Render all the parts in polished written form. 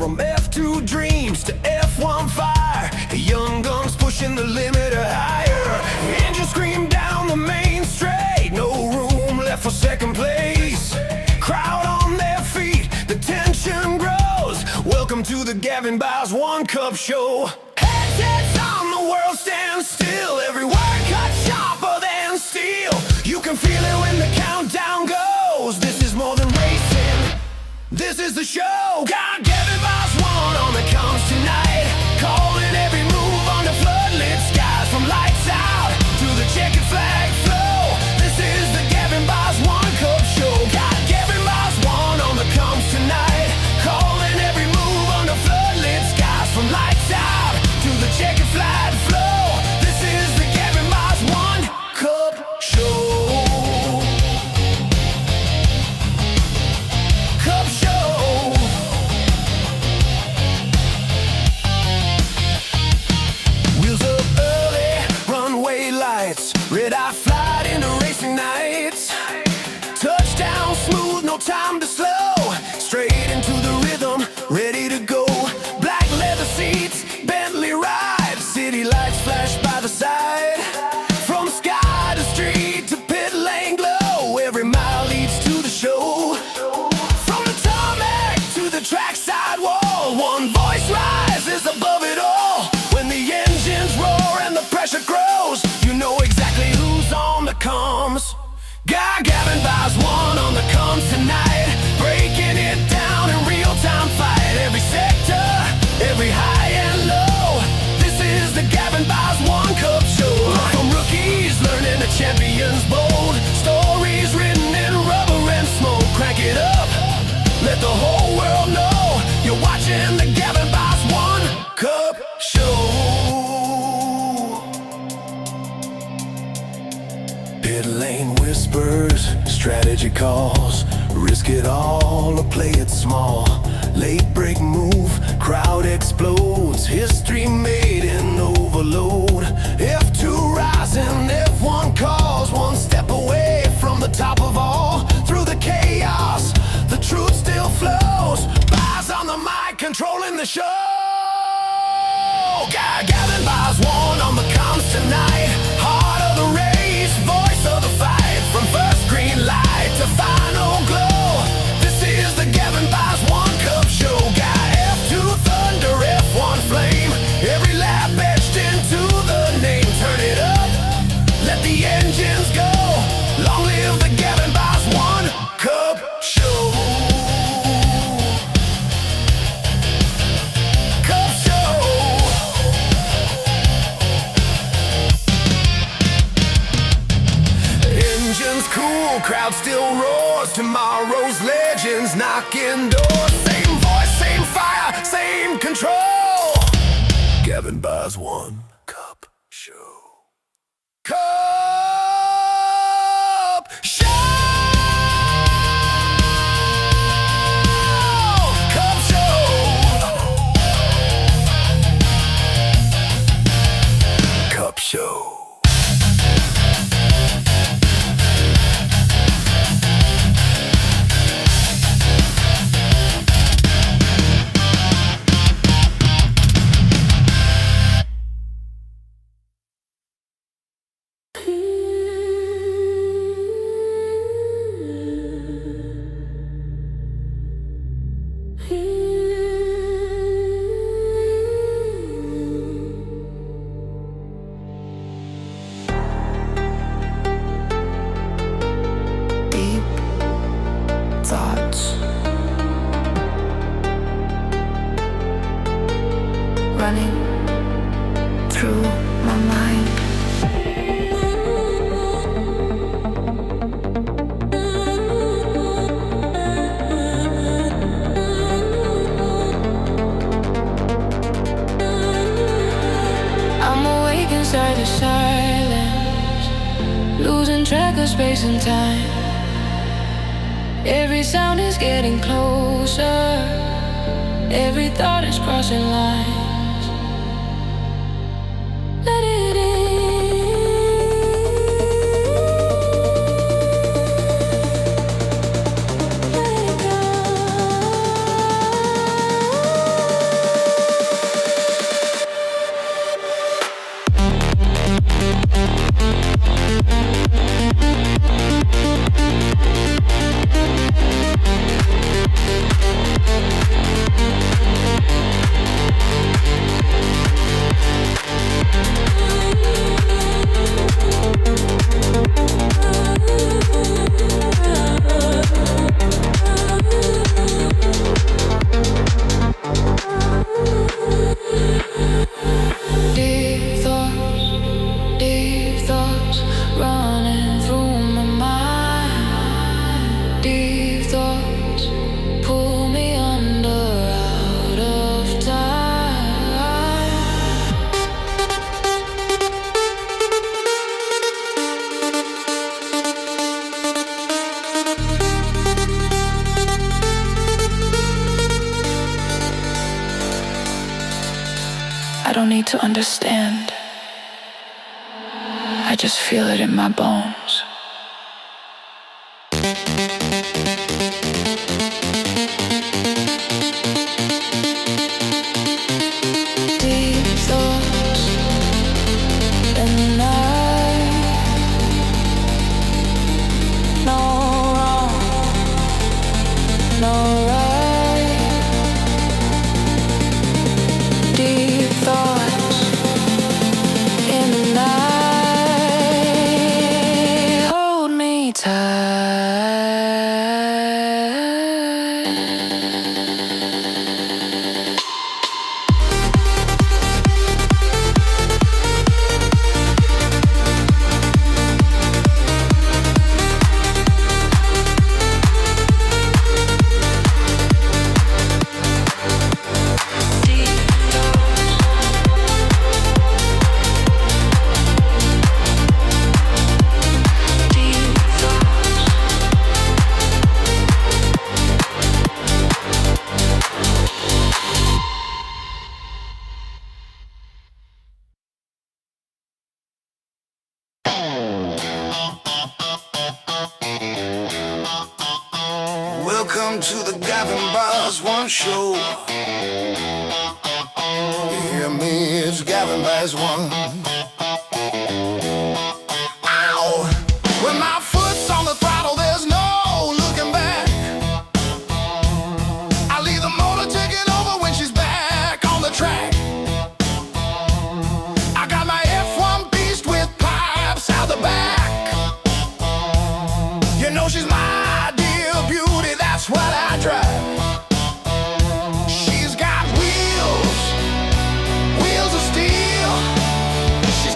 From F2 dreams to F1 fire, young guns pushing the limiter higher. Engines scream down the main straight, no room left for second place. Crowd on their feet, the tension grows. Welcome to the Gavinbass1 Cup Show. Heads on, the world stands still. Every word cut sharper than steel. You can feel it when the countdown goes. This is more than racing, this is the show. Got Gavinbass1 on the comms tonight, calling every move on the floodlit skies. From lights out to the checkered flag flow, this is the Gavinbass1 Cup Show. Got Gavinbass1 on the comms tonight, calling every move on the floodlit skies. From lights out to the checkered flag flow, this is the Gavinbass1 Cup Show. Red-eye flight into racing nights. Touchdown smooth, no time to slow. Straight into the rhythm, ready to go. Black leather seats, Bentley ride. City lights flash by the side. From sky to street to pit lane glow, every mile leads to the show. From the tarmac to the trackside wall, one voice rises above it all. When the engines roar and the pressure grows, you know exactly who's on the comms. Got Gavinbass1 on the comms tonight, breaking it down in real-time fight. Every sector, every high and low, this is the Gavinbass1 Cup Show. From rookies learning the champions bold, stories written in rubber and smoke. Crank it up, let the whole world know you're watching the Gavinbass1 Cup Show. Pit lane whispers, strategy calls, risk it all or play it small. Late break move, crowd explodes, history made in overload. F2 rising, F1 calls, one step away from the top of all. Through the chaos, the truth still flows. Eyes on the mic, controlling the show. Got Gavinbass1 on the comms tonight, heart of the race, voice of the fight. From first green light to final glow, this is the Gavinbass1 Cup Show. Got F2 thunder, F1 flame, every lap etched into the name. Turn it up, let the engines go, long live the Gavinbass1 Cup Show. Cup Show. Engines cool, crowd still roars. Tomorrow's legends knocking doors. Same voice, same fire, same control. Gavinbass1 Cup Show. Cup Show. Cup Show. Cup Show. Thoughts running through my mind. inside the silence, losing track of space and time. Every sound is getting closer, every thought is crossing lines. Let it in. Deep thoughts running through my mind. Deep thoughts pull me under out of time. I don't need to understand. I just feel it in my bones. Deep thoughts in the night. No wrong, no right. Deep thoughts in the night. Hold me tight. Welcome to the Gavinbass1 show. You hear me? It's Gavinbass1. Ow! When my foot's on the throttle, there's no looking back. I leave the motor taking over when she's back on the track. I got my F1 beast with pipes out the back. You know she's my beauty, that's what I drive. She's got wheels of steel. She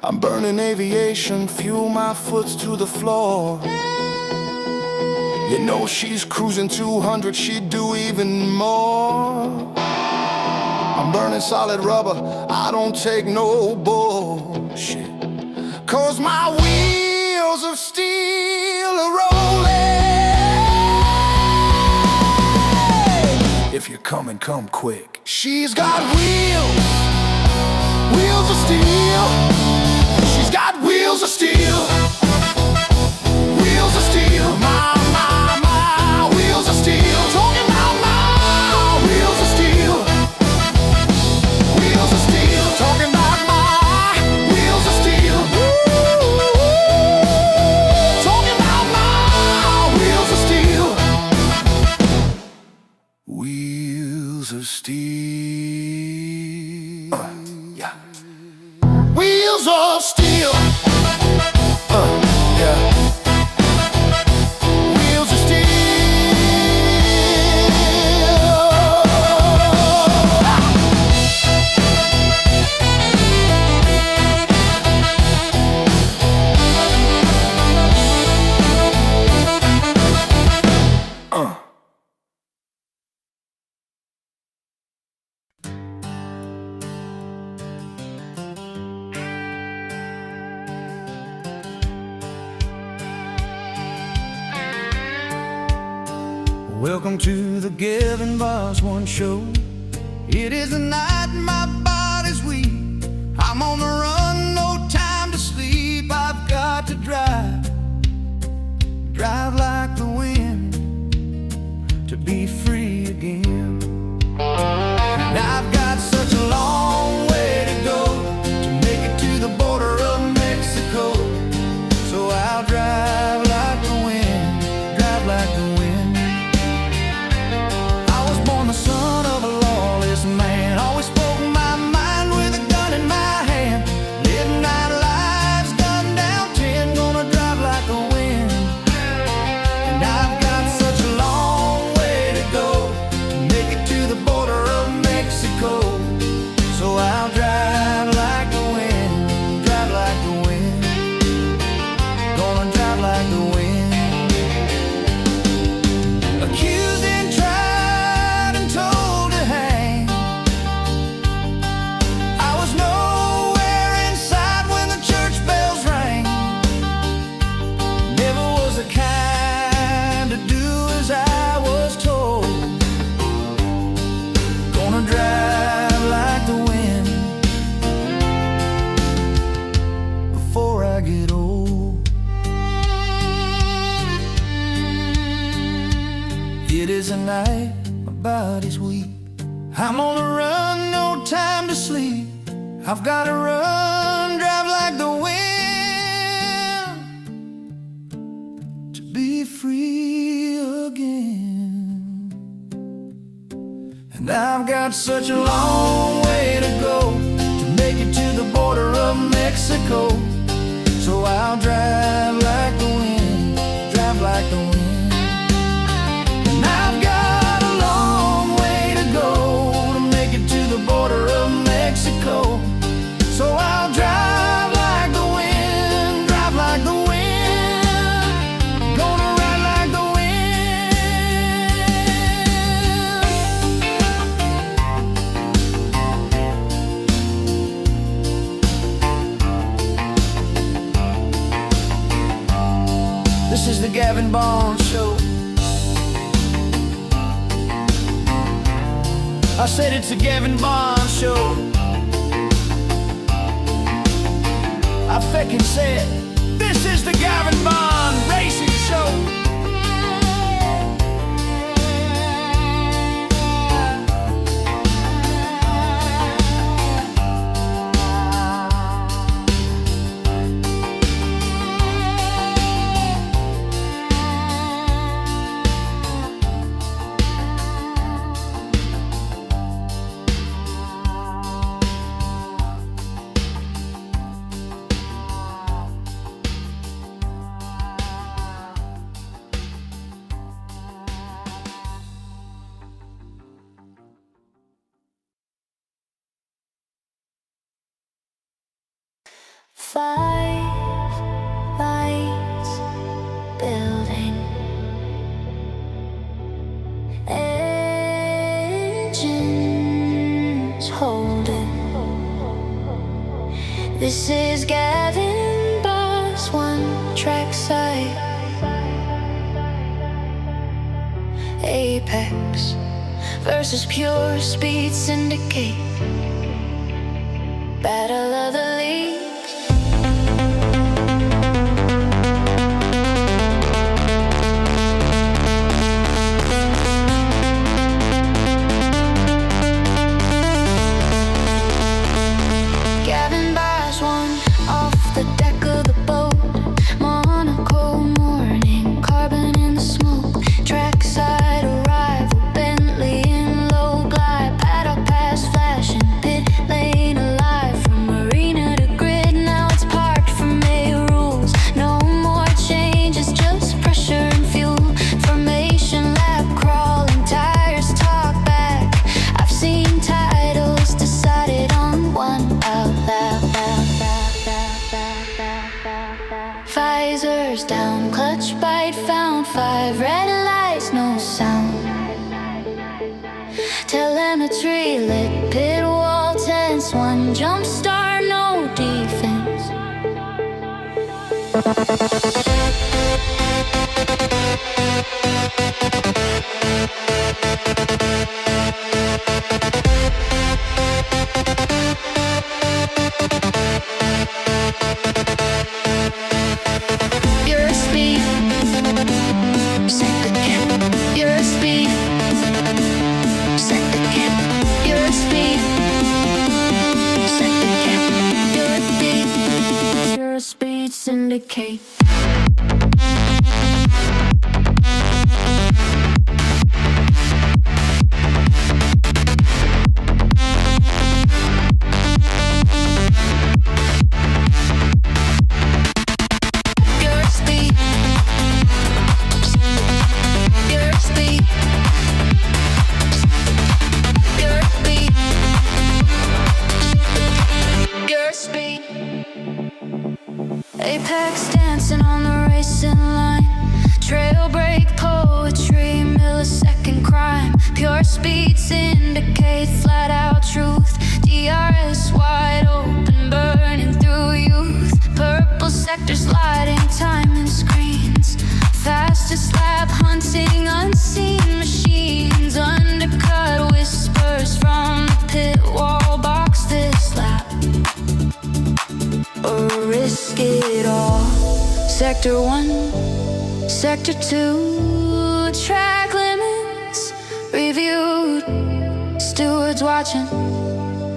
I'm burning aviation fuel, my foot's to the floor. You know she's cruising 200, she'd do even more. I'm burning solid rubber, I don't take no bullshit, 'cause my wheels of steel are rolling. If you're coming, come quick. She's got wheels of steel. She's got wheels of steel. Wheels of steel. My wheels of steel. Talking about my wheels of steel. Wheels of steel. Talking about my wheels of steel. Talking about my wheels of steel. Wheels of steel. Yeah. Wheels of steel. Yeah. Wheels of steel. Welcome to the Gavinbass1 show. It is the night and my body's weak. I'm on the run, no time to sleep. I've got to drive like the wind, to be free again. And I've got such a long way to go to make it to the border of Mexico. So I'll drive like the wind, drive like the wind. The son of a lawless man, always spoke my mind with a gun in my hand. Living 9 lives, gunned down 10, gonna drive like the wind. And I've got such a long way to go to make it to the border of Mexico. So I'll drive like the wind, drive like the wind, gonna drive like the wind. Accused and tried and told to hang, I was nowhere inside when the church bells rang. Never was the kind to do as I was told. Gonna drive like the wind before I get old. It is a night, my body's weak. I'm on the run, no time to sleep. I've gotta run, drive like the wind, to be free again. And I've got such a long way to go to make it to the border of Mexico. So I'll drive like the wind, drive like the wind. I've got a long way to go to make it to the border of Mexico. So I'll drive like the wind, drive like the wind, gonna ride like the wind. This is the Gavinbass show. I said it's a Gavinbass show. I feckin' said, this is the Gavinbass racing show. 5 lights building, engines holding. This is Gavinbass1 trackside. Apex versus pure speed syndicate. Battle of the leagues. Gavinbass1 off the deck of the boat. Monaco morning, carbon in the smoke. Trackside arrival, Bentley in low glide. Paddock pass flashing, pit lane alive. From marina to grid, now it's parked for May rules. No more changes, just pressure and fuel. Formation lap crawling, tires talk back. I've seen titles decided on one out loud. Visors down, clutch bite found. 5 red lights, no sound. Telemetry lit, pit wall tense. 1 jump start, no defense. Your speed, set the camp. Your speed, set the camp. Your speed, set the camp. Your speed, your speed syndicate. Your speed, your speed, your speed, your speed. Apex dancing on the racing line. Trail break poetry, millisecond crime. Pure speed syndicate, flat out truth. DRS wide open, burning through youth. Purple sectors lighting time and screens. Fastest lap hunting unseen machines. Undercut whispers from the pit wall. Box this lap or risk it all. Sector 1, Sector 2, track limits reviewed. Stewards watching,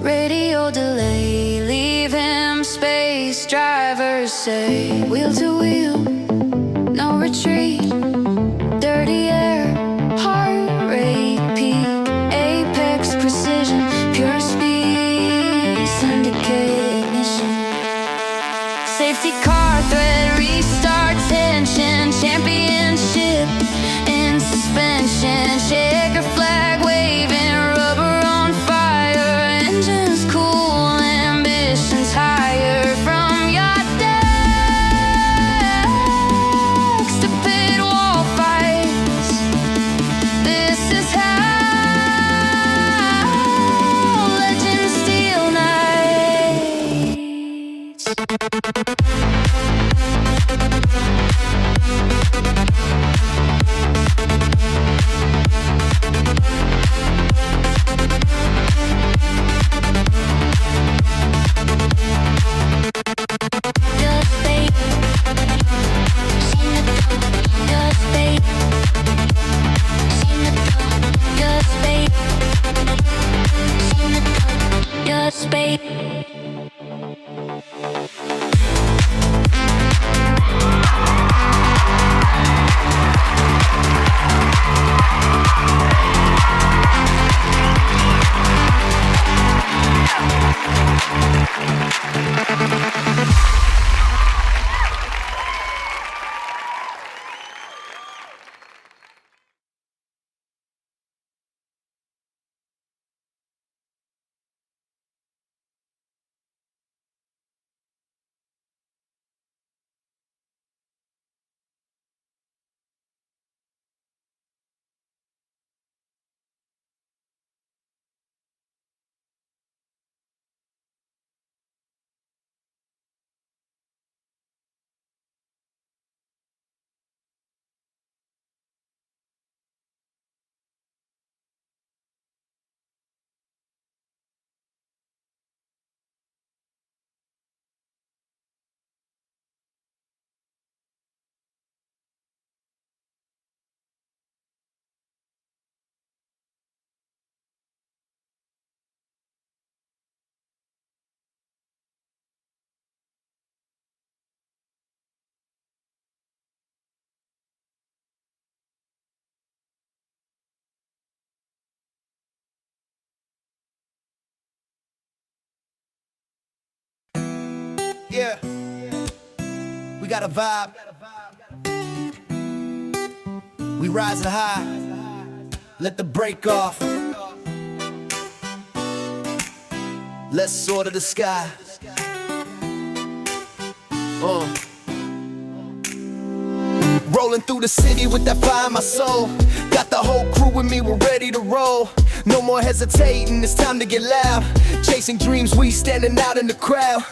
radio delay. Leave him space, drivers say. Wheel to wheel, no retreat. Dirty air, heart rate peak. Apex precision, pure speed syndicate ignition. Safety car thread, restart tension. Championship in suspension. Shaker flag waving, rubber on fire. Engines cool, ambitions higher. From yacht decks to pit wall fights. This is how legends steal Yeah, we got a vibe. We rise high. Let the break off. Let's soar to the sky. Rolling through the city with that fire in my soul. Got the whole crew with me, we're ready to roll. No more hesitating, it's time to get loud. Chasing dreams, we standing out in the crowd.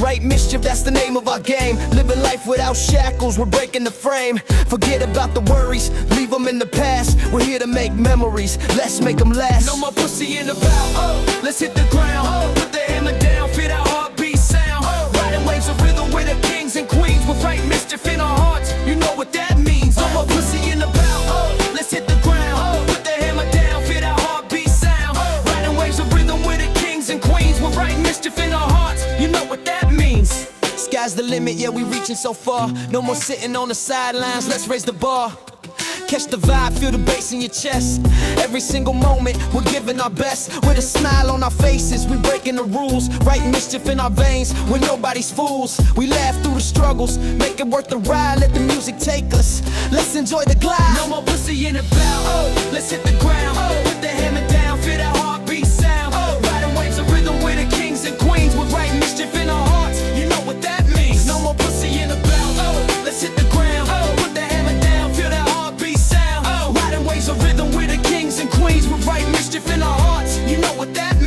Right mischief, that's the name of our game. Living life without shackles, we're breaking the frame. Forget about the worries, leave them in the past. We're here to make memories, let's make them last. No more pussy in the bow, let's hit the ground. Put the hammer down, feel our heartbeat sound. Riding waves of rhythm with the kings and queens. We'll fight mischief in our hearts, you know what that means. No more pussy in the bow, let's hit the ground. Put the hammer down, feel our heartbeat sound. Riding waves of rhythm with the kings and queens. We'll write mischief in our hearts, you know what that means. Sky's the limit, yeah, we reaching so far. No more sitting on the sidelines, let's raise the bar. Catch the vibe, feel the bass in your chest. Every single moment, we're giving our best. With a smile on our faces, we breaking the rules. Right mischief in our veins, when nobody's fools. We laugh through the struggles, make it worth the ride. Let the music take us, let's enjoy the glide. No more pussy in the bow, let's hit the ground. Put the hammer down, feel that heartbeat sound. Riding waves of rhythm with the kings and queens. We're right mischief in our hearts, you know what that means. No more pussy in the bow, let's hit the ground. Put the hammer down, feel that heartbeat sound. Riding waves of rhythm with the kings and queens. We're right mischief in our hearts, you know what that means.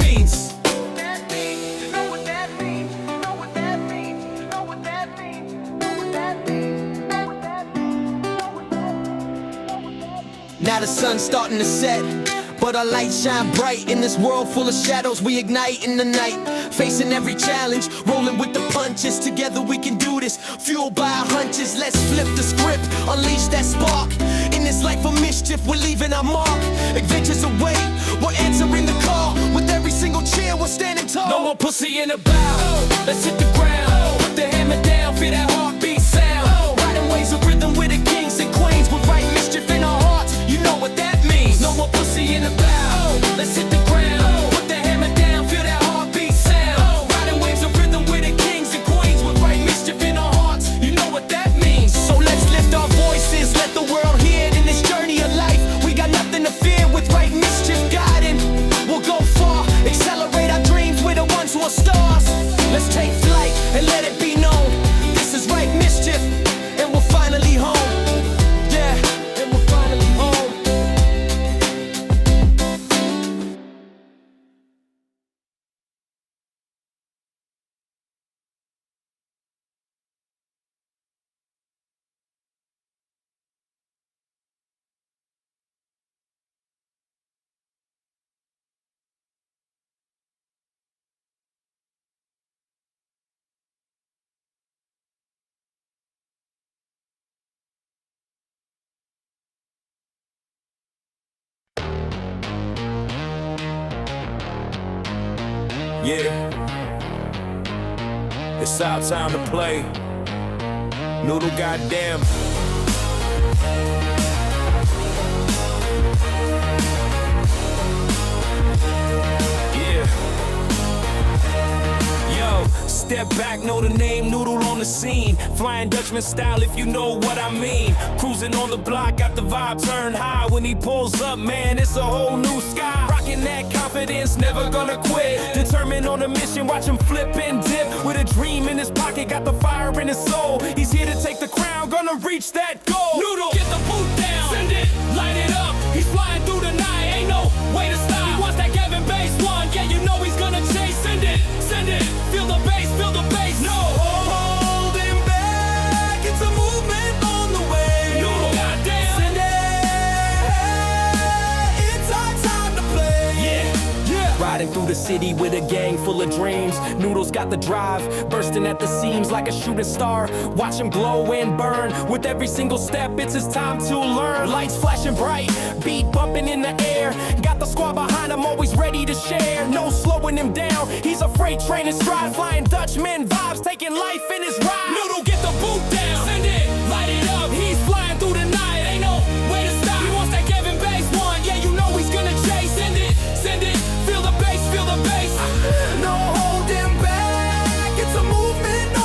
Now the sun's starting to set, but our light shine bright. In this world full of shadows, we ignite in the night. Facing every challenge, rolling with the punches. Together we can do this, fueled by our hunches. Let's flip the script, unleash that spark. In this life of mischief, we're leaving our mark. Adventures away, we're answering the call. With every single cheer, we're standing tall. No more pussy in the bow, let's hit the ground. Put the hammer down, feel that heartbeat sound. Riding waves of rhythm with the kings and queens. We're right mischief in our hearts, you know what that means. No more pussy in the bow, let's hit the ground. Put the hammer down, feel that heartbeat sound. Riding waves of rhythm with the kings and queens. We're right mischief in our hearts, you know what that means. So let's lift our voices, let the world hear it. In this journey of life, we got nothing to fear. With right mischief guiding, we'll go far. Accelerate our dreams, we're the ones who are stars. Let's take flight and let it be known. This is right mischief, and we're finally home. Yeah, and we're finally home. Yeah, it's our time to play. Noodle, goddamn. Yeah. Yo, step back, know the name, Noodle on the scene. Flying Dutchman style, if you know what I mean. Cruising on the block, got the vibe turned high. When he pulls up, man, it's a whole new sky. Rocking that confidence, never gonna quit. Determined on a mission, watch him flip and dip. With a dream in his pocket, got the fire in his soul. He's here to take the crown, gonna reach that goal. Noodle, get the boot down, send it, light it up. He's flying through the night, ain't no way to stop. He wants that Gavinbass1, yeah, you know he's gonna chase. Send it, feel the bass, no holding back. It's a movement on the way. Noodle, goddamn, send it. It's our time to play. Yeah. Riding through the city with a gang full of dreams. Noodle's got the drive, bursting at the seams like a shooting star. Watch him glow and burn. With every single step, it's his time to learn. Lights flashing bright, beat bumping in the air. Got the squad behind him, always ready to share. No slowing him down, he's a freight train in stride. Flying Dutchman vibes, taking life in his ride. Noodle, get the boot down, send it, light it up. He's flying through the night, ain't no way to stop. He wants that Gavinbass1, yeah, you know he's gonna chase. Send it, feel the bass, no holding back. It's a movement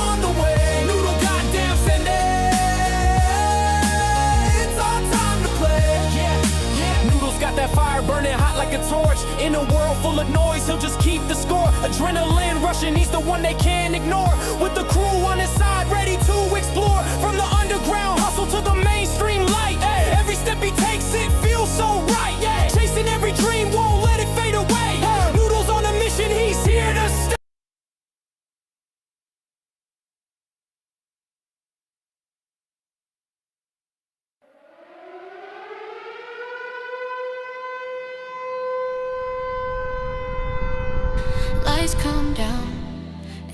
the one they can't ignore. With the crew on his side, ready to explore. From the underground hustle to the mainstream light. Every step he takes, it feels so right. Chasing every dream, won't let it fade away. Noodles on a mission, he's here to stay. Lights come down,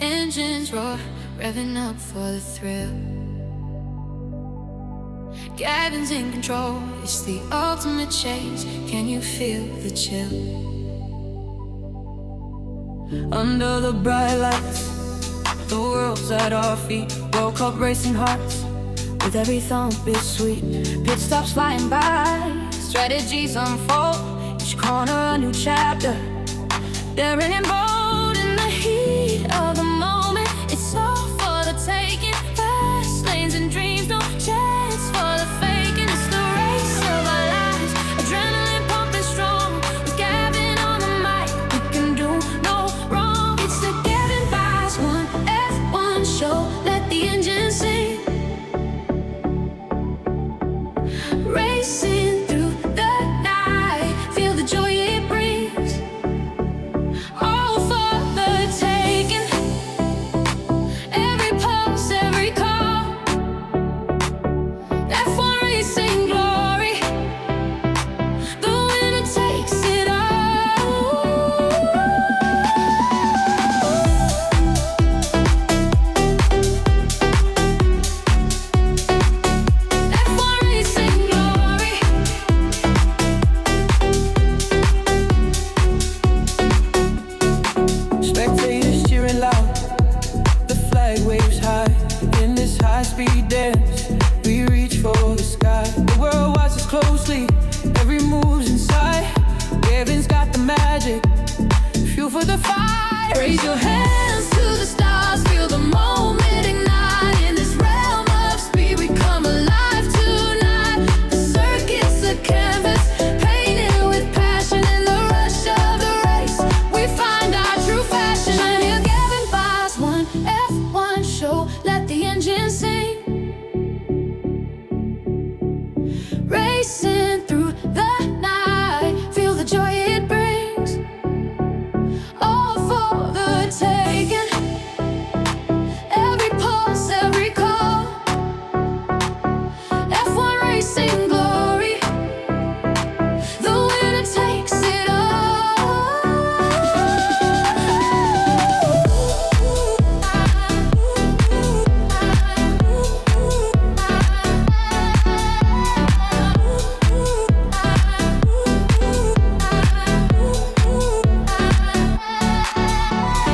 engines roar, revving up for the thrill. Gavin's in control, it's the ultimate chase. Can you feel the chill? Under the bright lights, the world's at our feet. World Cup racing hearts, with every thump it's sweet. Pit stops flying by, strategies unfold. Each corner a new chapter, daring and bold in the heat of the moment. It's all for the taking, fast lanes and dreams, no chance for the faking. It's the race of our lives, adrenaline pumping strong. With Gavin on the mic, we can do no wrong. It's the Gavinbass1 F1 show, let the engine sing. Racing through the night, feel the joy it brings. All for the taking, every pulse, every call. F1 racing glory, the winner takes it all. F1 racing glory. Spectators cheering loud, the flag waves high. In this high-speed dance, we reach for the sky. The world watches closely, every move's inside. Gavin's got the magic, fuel for the fight. Raise your hands to the stars, feel the moment ignite. In this realm of speed, we come alive tonight. The circuit's the canvas, painted with passion. In the rush of the race, we find our true fashion. And your Gavinbass1 F1 show, let the engine sing. Racing through the night, feel the joy it brings. All for the taking, every pulse, every call. F1 racing glory, the winner takes it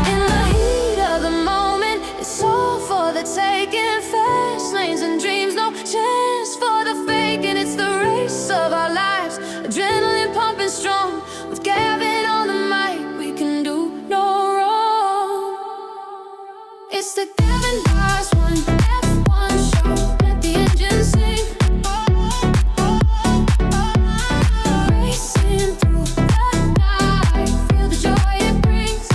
In the heat of the moment, it's all for the taking. Fast lanes and dreams, no chance for the faking. It's the race of our lives, adrenaline pumping strong. With Gavin on the mic, we can do no wrong. It's the Gavinbass1 F1 show, let the engine sing. Racing through the night, feel the joy it brings.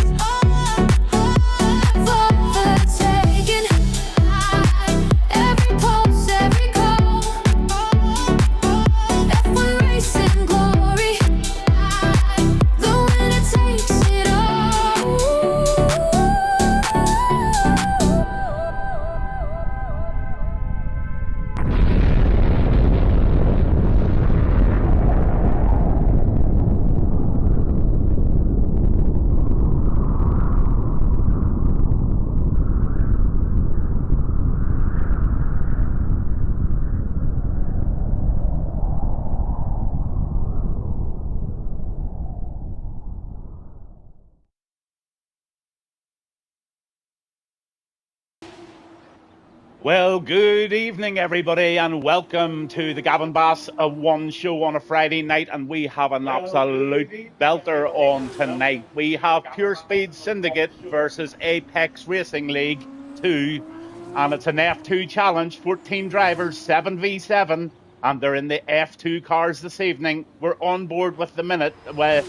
For the taking, every pulse, every call. F1 racing glory, the winner takes it all. Well, good evening, everybody, and welcome to the Gavinbass1 show on a Friday night. And we have an absolute belter on tonight. We have Pure Speed Syndicate versus Apex Racing League 2, and it's an F2 challenge. 14 drivers, 7v7, and they're in the F2 cars this evening. We're on board with the minute with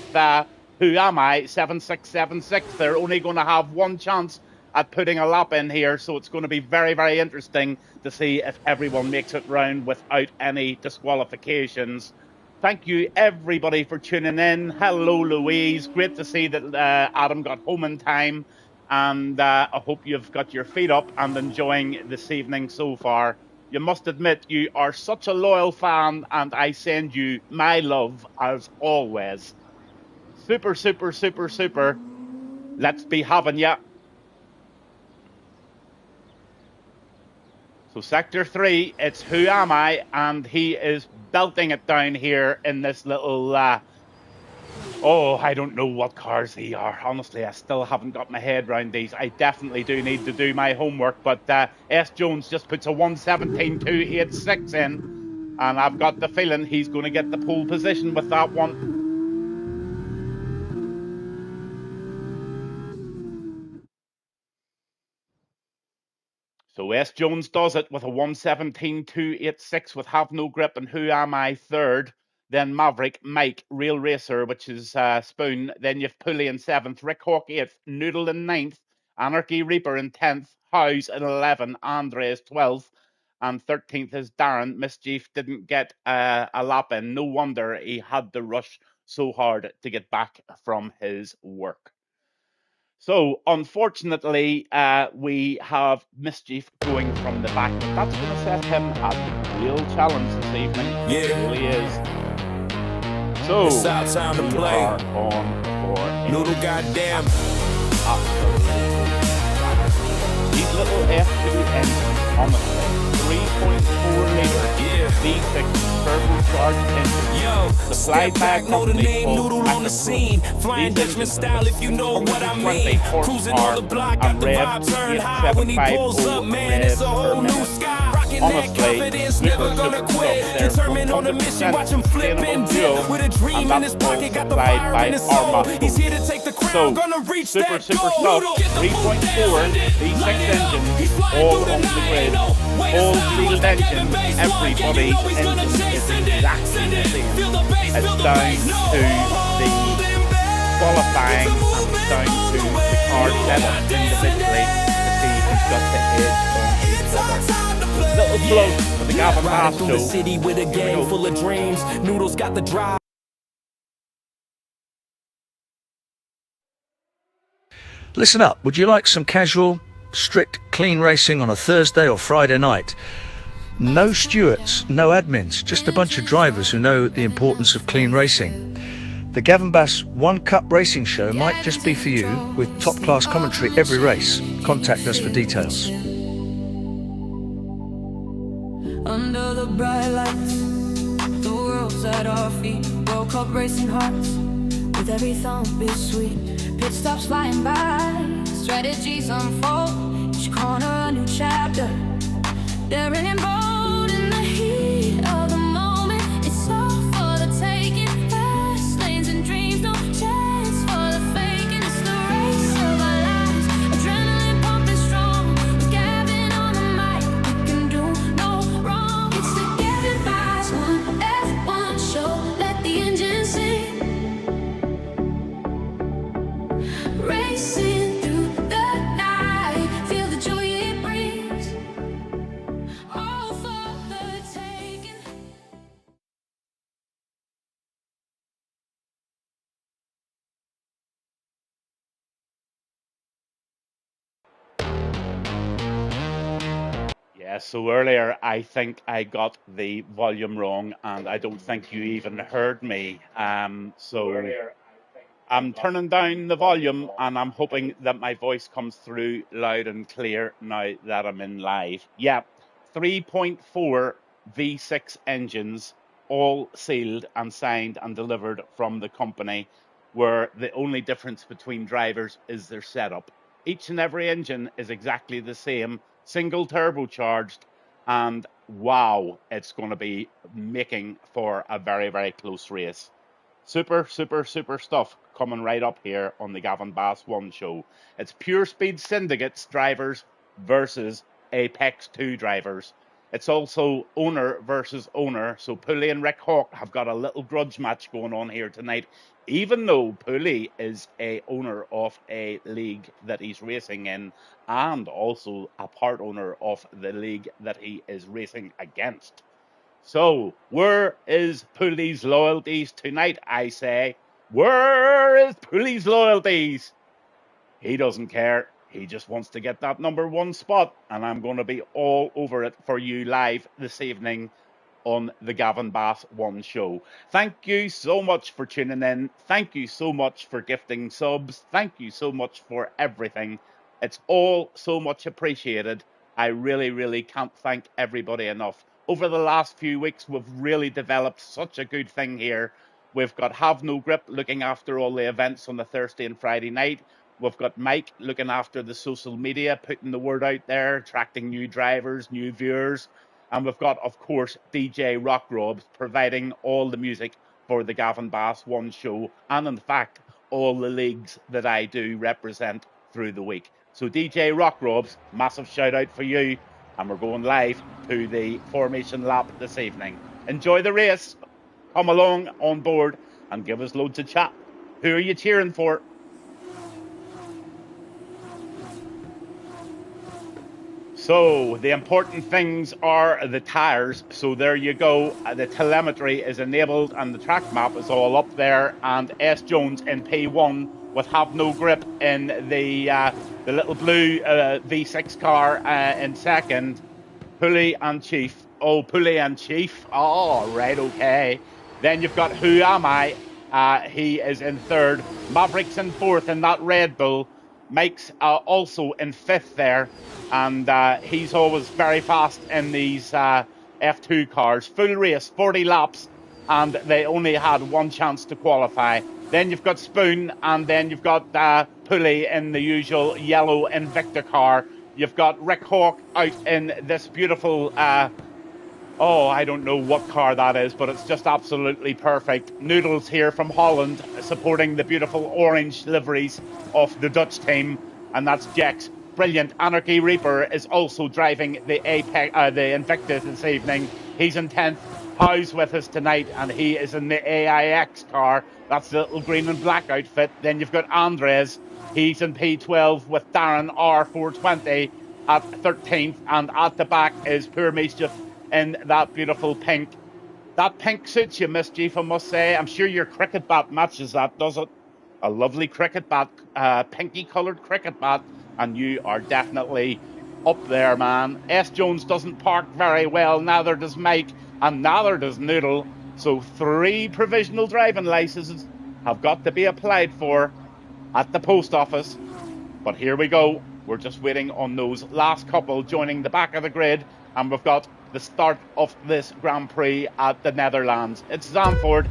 Who Am I 7676. They're only going to have one chance at putting a lap in here, so it's going to be very, very interesting to see if everyone makes it round without any disqualifications. Thank you, everybody, for tuning in. Hello, Louise. Great to see that Adam got home in time. And I hope you've got your feet up and enjoying this evening so far. You must admit you are such a loyal fan, and I send you my love as always. Super, super, super, super. Let's be having ya. So Sector 3, it's Who Am I? And he is belting it down here in this little... oh, I don't know what cars they are. Honestly, I still haven't got my head around these. I definitely do need to do my homework. But S. Jones just puts a 117.286 in. And I've got the feeling he's going to get the pole position with that one. So S. Jones does it with a 117.286 with Have No Grip and Who Am I third. Then Maverick, Mike, Real Racer, which is Spoon. Then you've Pulley in 7th, Rick Hawk 8th, Noodle in 9th, Anarchy Reaper in 10th, House in 11th, Andres 12th, and 13th is Darren. Mischief didn't get a lap in. No wonder he had to rush so hard to get back from his work. So, unfortunately, we have Mischief going from the back, but that's going to set him a real challenge this evening. Yeah. It really is. So, It's our time to we play. are on for Noodle, goddamn. These little F2 engines, honestly, 3.4 litre V6 turbocharged engine. Yo, The step back, flyback know the company name, called Noodle on the scene. Flying Dutchman style, if you know what I mean. Cruising on the block, got the vibe turned high. When he pulls up, man, it's a whole new sky. Rocking that confidence, never gonna quit. Determined on a mission, watch him flip and dip. With a dream in his pocket, got the fire in his soul. He's here to take the crown, gonna reach super, that super goal. stuff. 3.4 V6 engines, all on the grid, all sealed engines. Everybody's engine is exactly the same. It's down to the qualifying and it's down to the car setup individually to see who's got the edge on each other. Little float for the Gavinbass through the show. city with a gang full of dreams. Noodles got the drive. Listen up, would you like some casual, strict, clean racing on a Thursday or Friday night? No stewards, no admins, just a bunch of drivers who know the importance of clean racing. The Gavinbass1 Cup Racing Show might just be for you, with top-class commentary every race. Contact us for details. Under the bright lights, the world's at our feet. World Cup racing hearts, with every thump is sweet. Pit stops flying by, strategies unfold. Each corner a new chapter, daring and bold in the heat of the moment. It's all for the taking, fast lanes and dreams, no chance for the faking. It's the race of our lives, adrenaline pumping strong. With Gavin on the mic, we can do no wrong. It's the Gavinbass1 F1 show, let the engine sing. Racing through the night, feel the joy it brings. All for the taking. Yeah, so earlier I think I got the volume wrong and I don't think you even heard me. So I'm turning down the volume and I'm hoping that my voice comes through loud and clear now that I'm in live. Yeah, 3.4 V6 engines, all sealed and signed and delivered from the company, where the only difference between drivers is their setup. Each and every engine is exactly the same, single turbocharged, and wow, it's going to be making for a very, very close race. Super, super, super stuff coming right up here on the Gavinbass1 show. It's Pure Speed Syndicates drivers versus Apex 2 drivers. It's also owner versus owner. So Pooley and Rick Hawk have got a little grudge match going on here tonight, even though Pooley is a owner of a league that he's racing in and also a part owner of the league that he is racing against. So where is Pooley's loyalties tonight, I say? Where is Pooley's loyalties? He doesn't care. He just wants to get that number one spot, and I'm going to be all over it for you live this evening on the Gavinbass1 show. Thank you so much for tuning in. Thank you so much for gifting subs. Thank you so much for everything. It's all so much appreciated. I really, really can't thank everybody enough. Over the last few weeks, we've really developed such a good thing here. We've got Have No Grip looking after all the events on the Thursday and Friday night. We've got Mike looking after the social media, putting the word out there, attracting new drivers, new viewers. And we've got, of course, DJ Rock Robs providing all the music for the Gavinbass1 show. And in fact, all the leagues that I do represent through the week. So DJ Rock Robs, massive shout out for you. And we're going live to the formation lap this evening. Enjoy the race. Come along on board and give us loads of chat. Who are you cheering for? So the important things are the tyres. So there you go. The telemetry is enabled and the track map is all up there. And S. Jones in P1 with Have No Grip in the little blue V6 car in second. Pooley and Chief. Oh, Pooley and Chief. Oh, right, okay. Then you've got Who Am I? He is in third. Maverick's in fourth in that Red Bull. Mike's also in fifth there. And he's always very fast in these F2 cars. Full race, 40 laps. And they only had one chance to qualify. Then you've got Spoon. And then you've got Pooley in the usual yellow Invicta car. You've got Rick Hawk out in this beautiful... I don't know what car that is, but it's just absolutely perfect. Noodles here from Holland, supporting the beautiful orange liveries of the Dutch team, and that's Jex. Brilliant. Anarchy Reaper is also driving the Invicta this evening. He's in 10th. Howe's with us tonight, and he is in the AIX car. That's the little green and black outfit. Then you've got Andres. He's in P12 with Darren R420 at 13th, and at the back is Poor Mischief in that beautiful pink. That pink suits you, Mischief, I must say. I'm sure your cricket bat matches that, does it? A lovely cricket bat, pinky coloured cricket bat, and you are definitely up there, man. S. Jones doesn't park very well, neither does Mike, and neither does Noodle. So 3 provisional driving licenses have got to be applied for at the post office. But here we go. We're just waiting on those last couple joining the back of the grid, and we've got the start of this Grand Prix at the Netherlands. It's Zandvoort,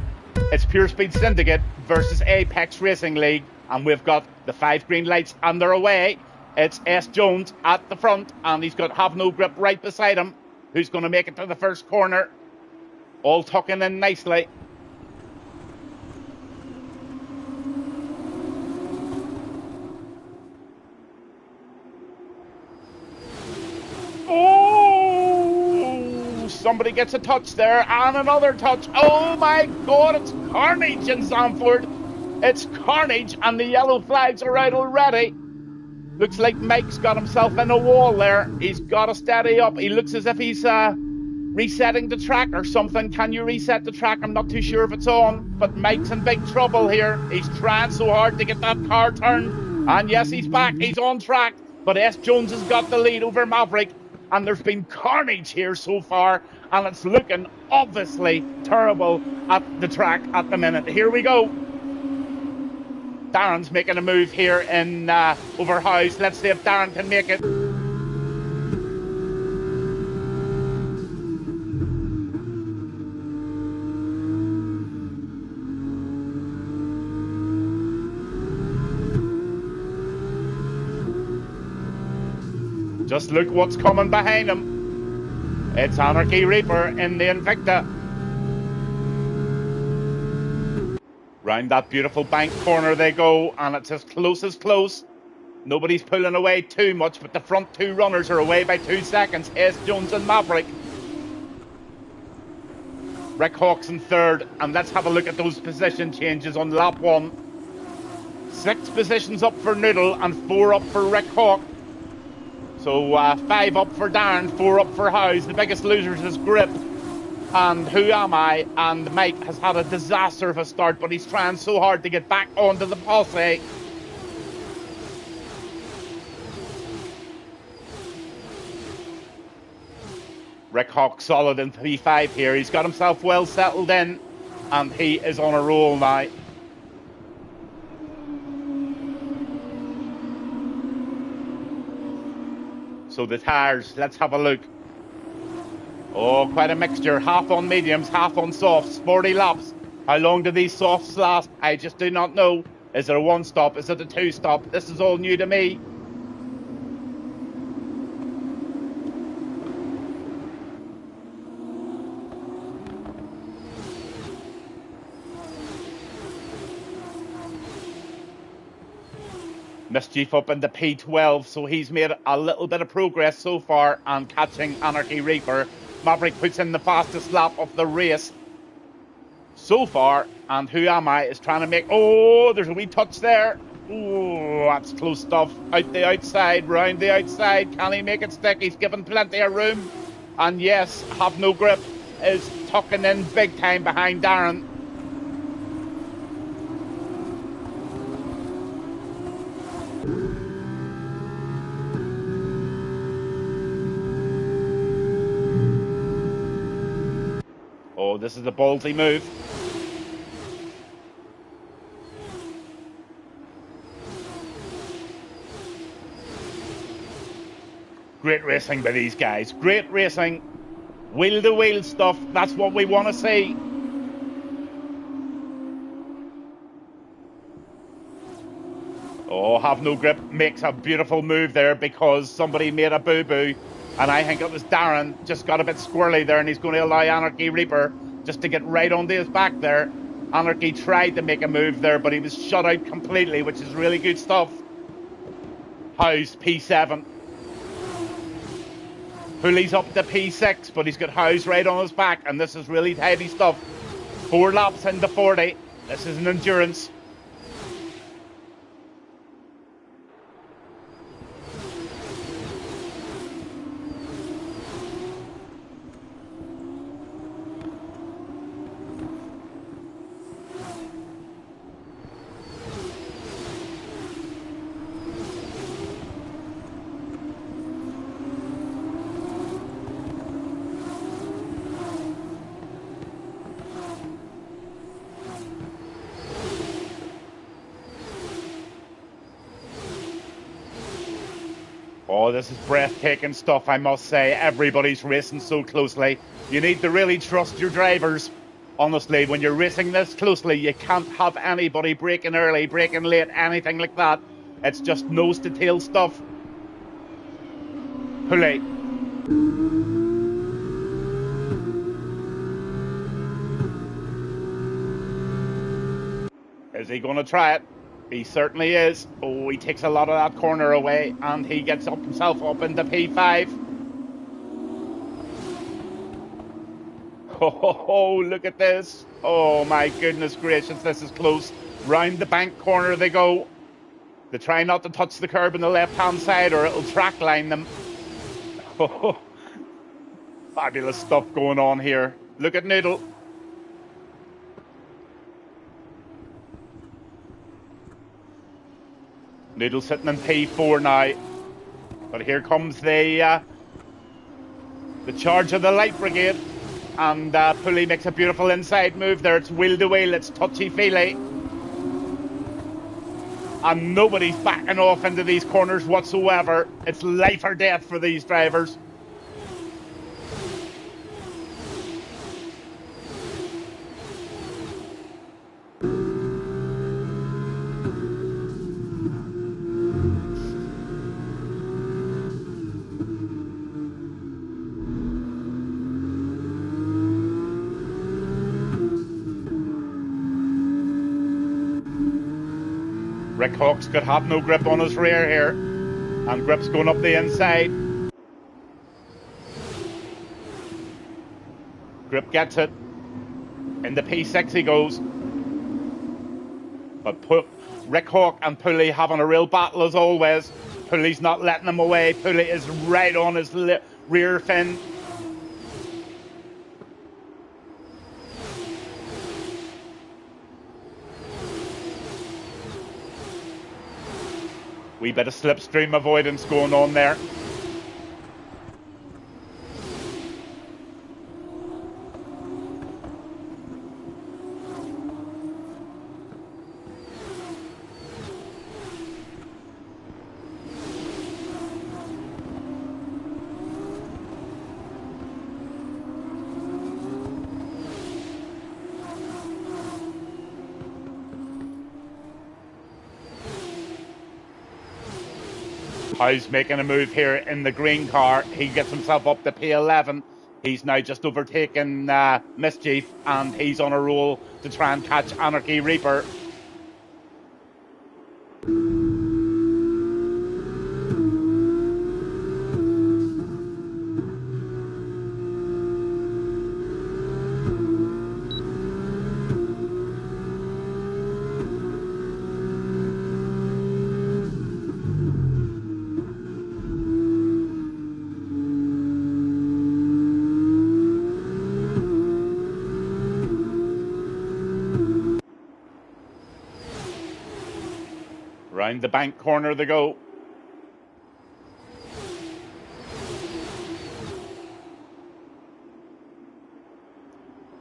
it's Pure Speed Syndicate versus Apex Racing League, and we've got the 5 green lights and they're away. It's S. Jones at the front, and he's got Have No Grip right beside him, who's going to make it to the first corner. All tucking in nicely. Somebody gets a touch there, and another touch. Oh my God, it's carnage in Zandvoort. It's carnage, and the yellow flags are out already. Looks like Mike's got himself in a wall there. He's got to steady up. He looks as if he's resetting the track or something. Can you reset the track? I'm not too sure if it's on, but Mike's in big trouble here. He's trying so hard to get that car turned. And yes, he's back. He's on track. But S. Jones has got the lead over Maverick. And there's been carnage here so far, and it's looking obviously terrible at the track at the minute. Here we go. Darren's making a move here in over Howe's. Let's see if Darren can make it. Just look what's coming behind him. It's Anarchy Reaper in the Invicta. Round that beautiful bank corner they go, and it's as close. Nobody's pulling away too much, but the front 2 runners are away by 2 seconds. S. Jones and Maverick. Rick Hawk's in third, and let's have a look at those position changes on lap 1. 6 positions up for Noodle and 4 up for Rick Hawk. So 5 up for Darren, 4 up for Howes. The biggest losers is Grip and Who Am I, and Mike has had a disaster of a start, but he's trying so hard to get back onto the posse. Rick Hawk solid in P5 here. He's got himself well settled in, and he is on a roll now. So the tyres, let's have a look. Oh, quite a mixture. Half on mediums, half on softs. 40 laps. How long do these softs last? I just do not know. Is it a 1-stop? Is it a 2-stop? This is all new to me. Mischief up into P12, so he's made a little bit of progress so far on catching Anarchy Reaper. Maverick puts in the fastest lap of the race so far, and Who Am I is trying to make... Oh, there's a wee touch there. Oh, that's close stuff. Out the outside, round the outside. Can he make it stick? He's given plenty of room. And yes, Have No Grip is tucking in big time behind Darren. Oh, this is a ballsy move. Great racing by these guys. Great racing. Wheel-to-wheel stuff. That's what we want to see. Oh, Have No Grip makes a beautiful move there because somebody made a boo-boo. And I think it was Darren, just got a bit squirrely there, and he's going to allow Anarchy Reaper just to get right onto his back there. Anarchy tried to make a move there, but he was shut out completely, which is really good stuff. Howes, P7. Hooley's up to P6, but he's got Howes right on his back, and this is really heavy stuff. 4 laps into 40. This is an endurance. Oh, this is breathtaking stuff, I must say. Everybody's racing so closely. You need to really trust your drivers. Honestly, when you're racing this closely, you can't have anybody braking early, braking late, anything like that. It's just nose to tail stuff. Hooley. Is he going to try it? He certainly is. Oh, he takes a lot of that corner away, and he gets up himself up into P5. Oh, look at this. Oh, my goodness gracious, this is close. Round the bank corner they go. They try not to touch the curb on the left-hand side, or it'll track line them. Oh, fabulous stuff going on here. Look at Noodle. Noodle sitting in P4 now. But here comes the charge of the Light Brigade. And Pulley makes a beautiful inside move there. It's wheel to wheel, it's touchy-feely. And nobody's backing off into these corners whatsoever. It's life or death for these drivers. Rick Hawk's got Have No Grip on his rear here, and Grip's going up the inside. Grip gets it. In the P6 he goes. But Rick Hawk and Pulley having a real battle as always. Pulley's not letting him away. Pulley is right on his rear fin. Wee bit of slipstream avoidance going on there. Howe's making a move here in the green car. He gets himself up to P11. He's now just overtaken Mischief, and he's on a roll to try and catch Anarchy Reaper. Round the bank corner they go.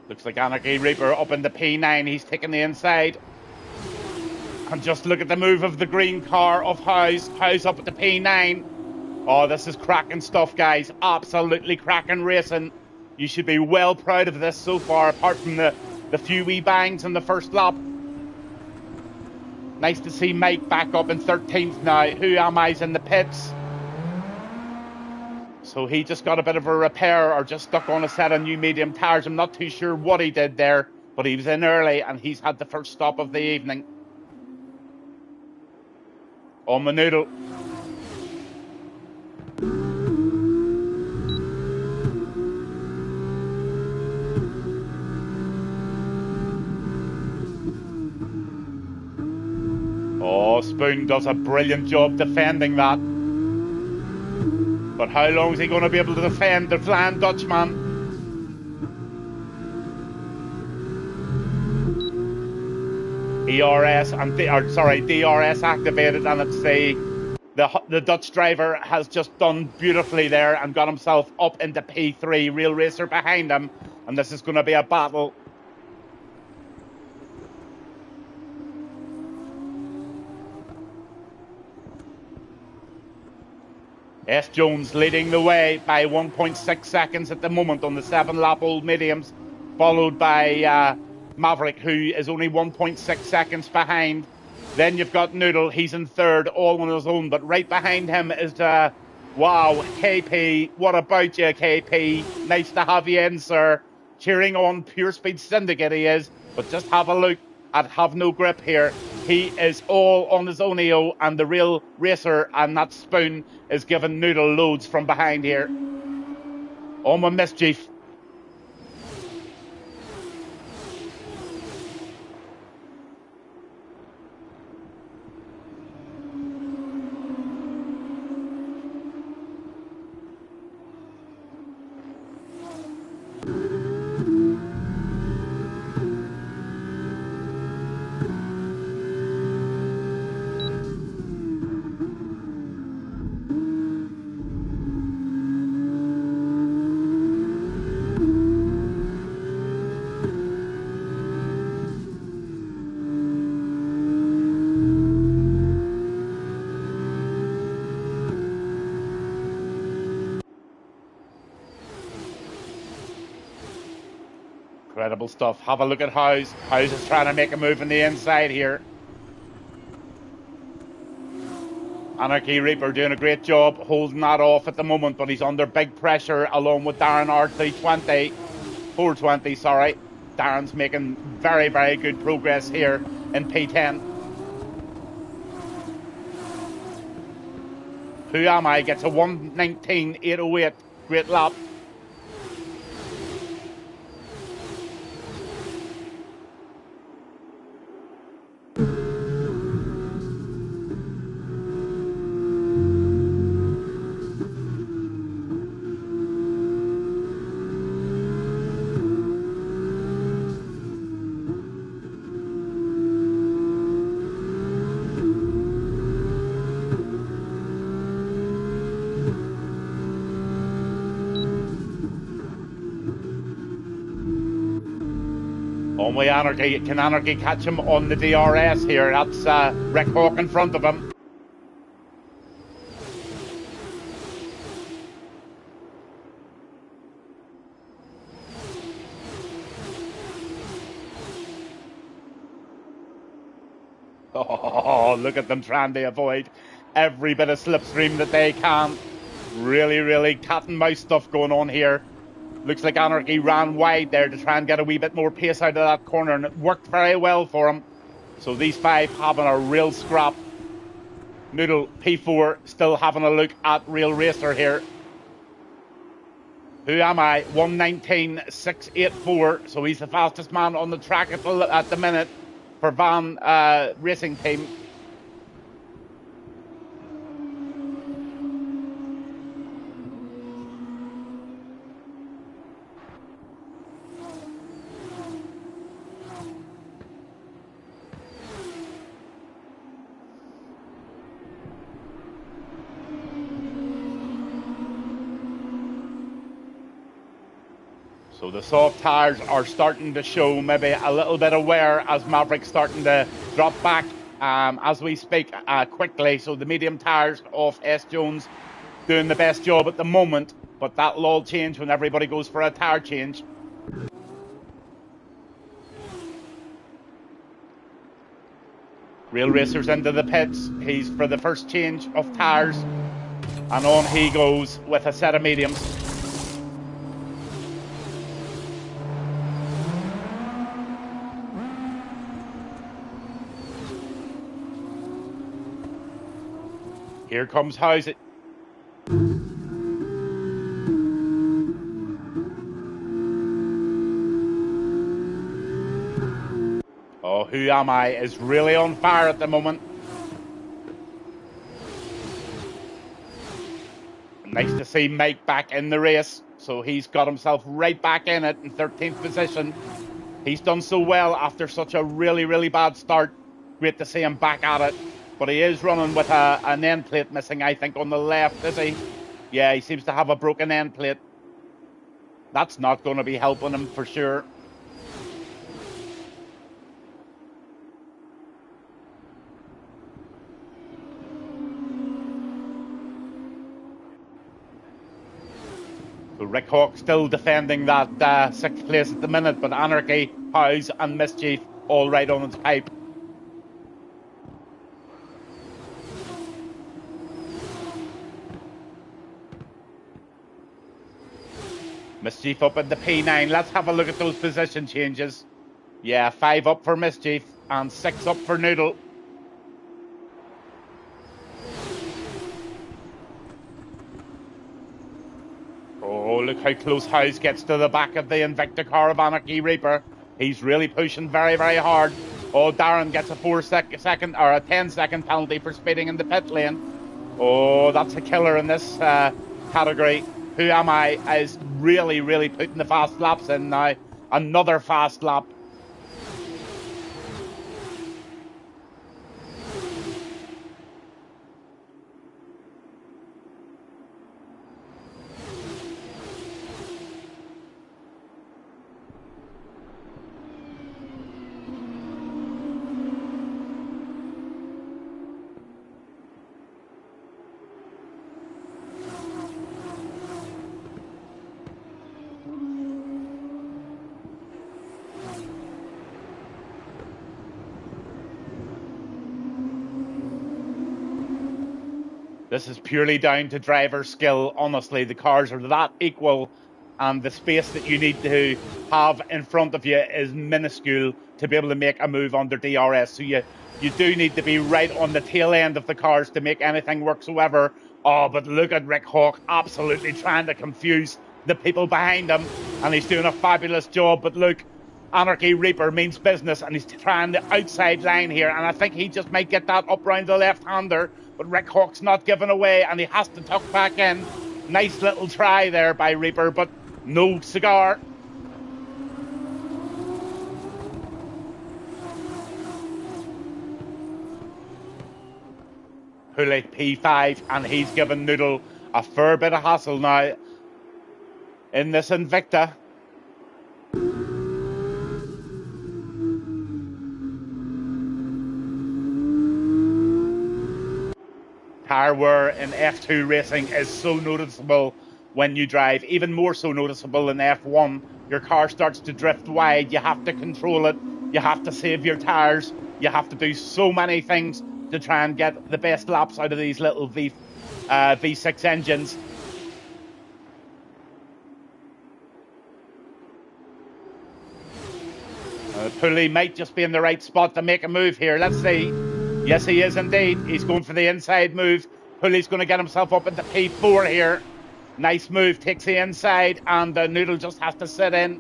Looks like Anarchy Reaper up in the P9. He's taking the inside. And just look at the move of the green car of Howe's. Howe's up at the P9. Oh, this is cracking stuff, guys. Absolutely cracking racing. You should be well proud of this so far, apart from the few wee bangs in the first lap. Nice to see Mike back up in 13th now. Who Am I's in the pits. So he just got a bit of a repair or just stuck on a set of new medium tyres. I'm not too sure what he did there, but he was in early and he's had the first stop of the evening. On the noodle. Oh, Spoon does a brilliant job defending that. But how long is he going to be able to defend the Flying Dutchman? DRS activated, and it's the Dutch driver has just done beautifully there and got himself up into P3. Real Racer behind him, and this is going to be a battle. S. Jones leading the way by 1.6 seconds at the moment on the 7-lap old mediums, followed by Maverick, who is only 1.6 seconds behind. Then you've got Noodle, he's in third, all on his own, but right behind him is, wow, KP. What about you, KP? Nice to have you in, sir. Cheering on Pure Speed Syndicate he is, but just have a look at Have No Grip here. He is all on his own EO, and the Real Racer and that Spoon is giving Noodle loads from behind here. On with Mischief. Incredible stuff. Have a look at Howes. Howes is trying to make a move on the inside here. Anarchy Reaper doing a great job holding that off at the moment, but he's under big pressure along with Darren R320. 420, sorry. Darren's making very, very good progress here in P10. Who Am I gets a 1:19.808. Great lap. On with Anarchy. Can Anarchy catch him on the DRS here? That's Rick Hawk in front of him. Oh, look at them trying to avoid every bit of slipstream that they can. Really, really cat and mouse stuff going on here. Looks like Anarchy ran wide there to try and get a wee bit more pace out of that corner, and it worked very well for him. So these five having a real scrap. Noodle, P4, still having a look at Real Racer here. Who am I? 1:19.684. So he's the fastest man on the track at the minute for Van Racing Team. So the soft tyres are starting to show maybe a little bit of wear as Maverick's starting to drop back as we speak quickly. So the medium tyres off S. Jones doing the best job at the moment, but that'll all change when everybody goes for a tyre change. Real Racer's into the pits. He's for the first change of tyres, and on he goes with a set of mediums. Here comes House. Oh, Who Am I is really on fire at the moment. Nice to see Mike back in the race. So he's got himself right back in it in 13th position. He's done so well after such a really, really bad start. Great to see him back at it. But he is running with an end plate missing, I think, on the left, is he? Yeah, he seems to have a broken end plate. That's not going to be helping him for sure. So Rick Hawk still defending that 6th place at the minute, but Anarchy, House and Mischief all right on its pipe. Mischief up at the P9. Let's have a look at those position changes. Yeah, 5 up for Mischief and 6 up for Noodle. Oh, look how close House gets to the back of the Invicta car of Anarchy Reaper. He's really pushing very, very hard. Oh, Darren gets a 4-second or a 10-second penalty for speeding in the pit lane. Oh, that's a killer in this category. Who Am I is really, really putting the fast laps in now. Another fast lap. This is purely down to driver skill. Honestly, the cars are that equal, and the space that you need to have in front of you is minuscule to be able to make a move under DRS. So you do need to be right on the tail end of the cars to make anything whatsoever. Oh, but look at Rick Hawk absolutely trying to confuse the people behind him, and he's doing a fabulous job. But look, Anarchy Reaper means business, and he's trying the outside line here, and I think he just might get that up round the left-hander. But Rick Hawk's not giving away, and he has to tuck back in. Nice little try there by Reaper, but no cigar. Hooley P5, and he's given Noodle a fair bit of hassle now in this Invicta. wear in F2 racing is so noticeable when you drive, even more so noticeable in F1. Your car starts to drift wide, you have to control it, you have to save your tyres, you have to do so many things to try and get the best laps out of these little V6 engines. Pooley might just be in the right spot to make a move here. Let's see. Yes, he is indeed. He's going for the inside move. Pooley's going to get himself up into P4 here. Nice move. Takes the inside, and Noodle just has to sit in.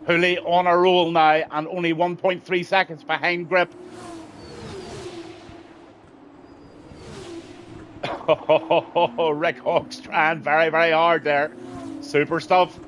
Pooley on a roll now, and only 1.3 seconds behind Grip. Rick Hawk's trying very, very hard there. Super stuff.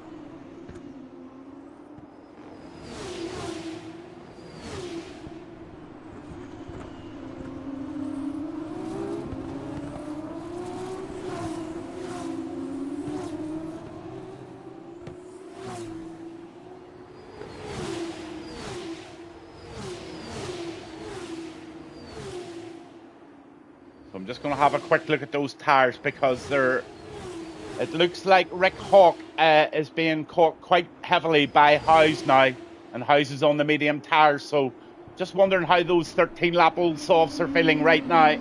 I'm just going to have a quick look at those tyres because it looks like Rick Hawk is being caught quite heavily by Howes now, and Howes is on the medium tyres, so just wondering how those 13-lap old softs are feeling right now.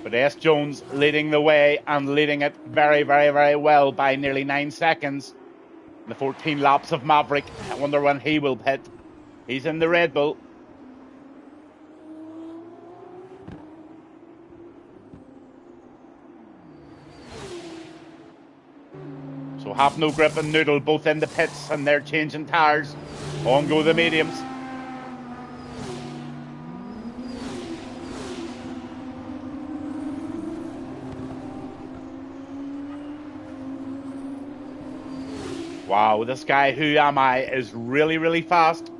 But S. Jones leading the way and leading it very, very, very well by nearly 9 seconds. The 14 laps of Maverick. I wonder when he will pit. He's in the Red Bull. So Have No Grip and Noodle both in the pits, and they're changing tyres. On go the mediums. Wow, this guy, Who Am I, is really, really fast.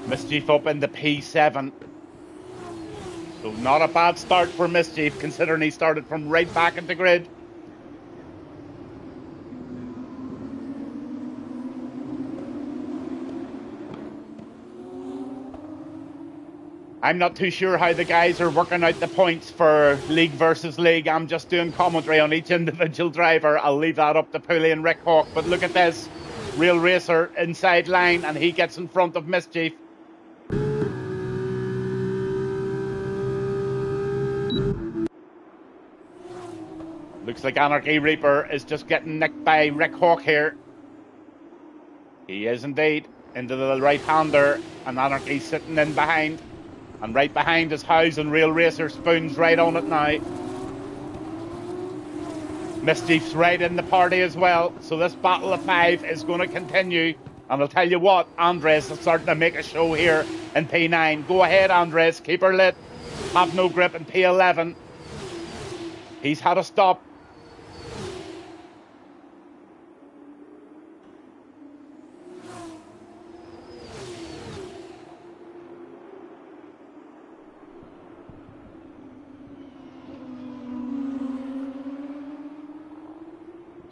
Mischief up in the P7. So not a bad start for Mischief, considering he started from right back in the grid. I'm not too sure how the guys are working out the points for league versus league. I'm just doing commentary on each individual driver. I'll leave that up to Pooley and Rick Hawk. But look at this. Real Racer inside line, and he gets in front of Mischief. Looks like Anarchy Reaper is just getting nicked by Rick Hawk here. He is indeed into the right-hander, and Anarchy's sitting in behind. And right behind is Howes, and Real Racer Spoon's right on it now. Mischief's right in the party as well. So this battle of 5 is going to continue. And I'll tell you what, Andres is starting to make a show here in P9. Go ahead, Andres, keep her lit. Have No Grip in P11. He's had a stop.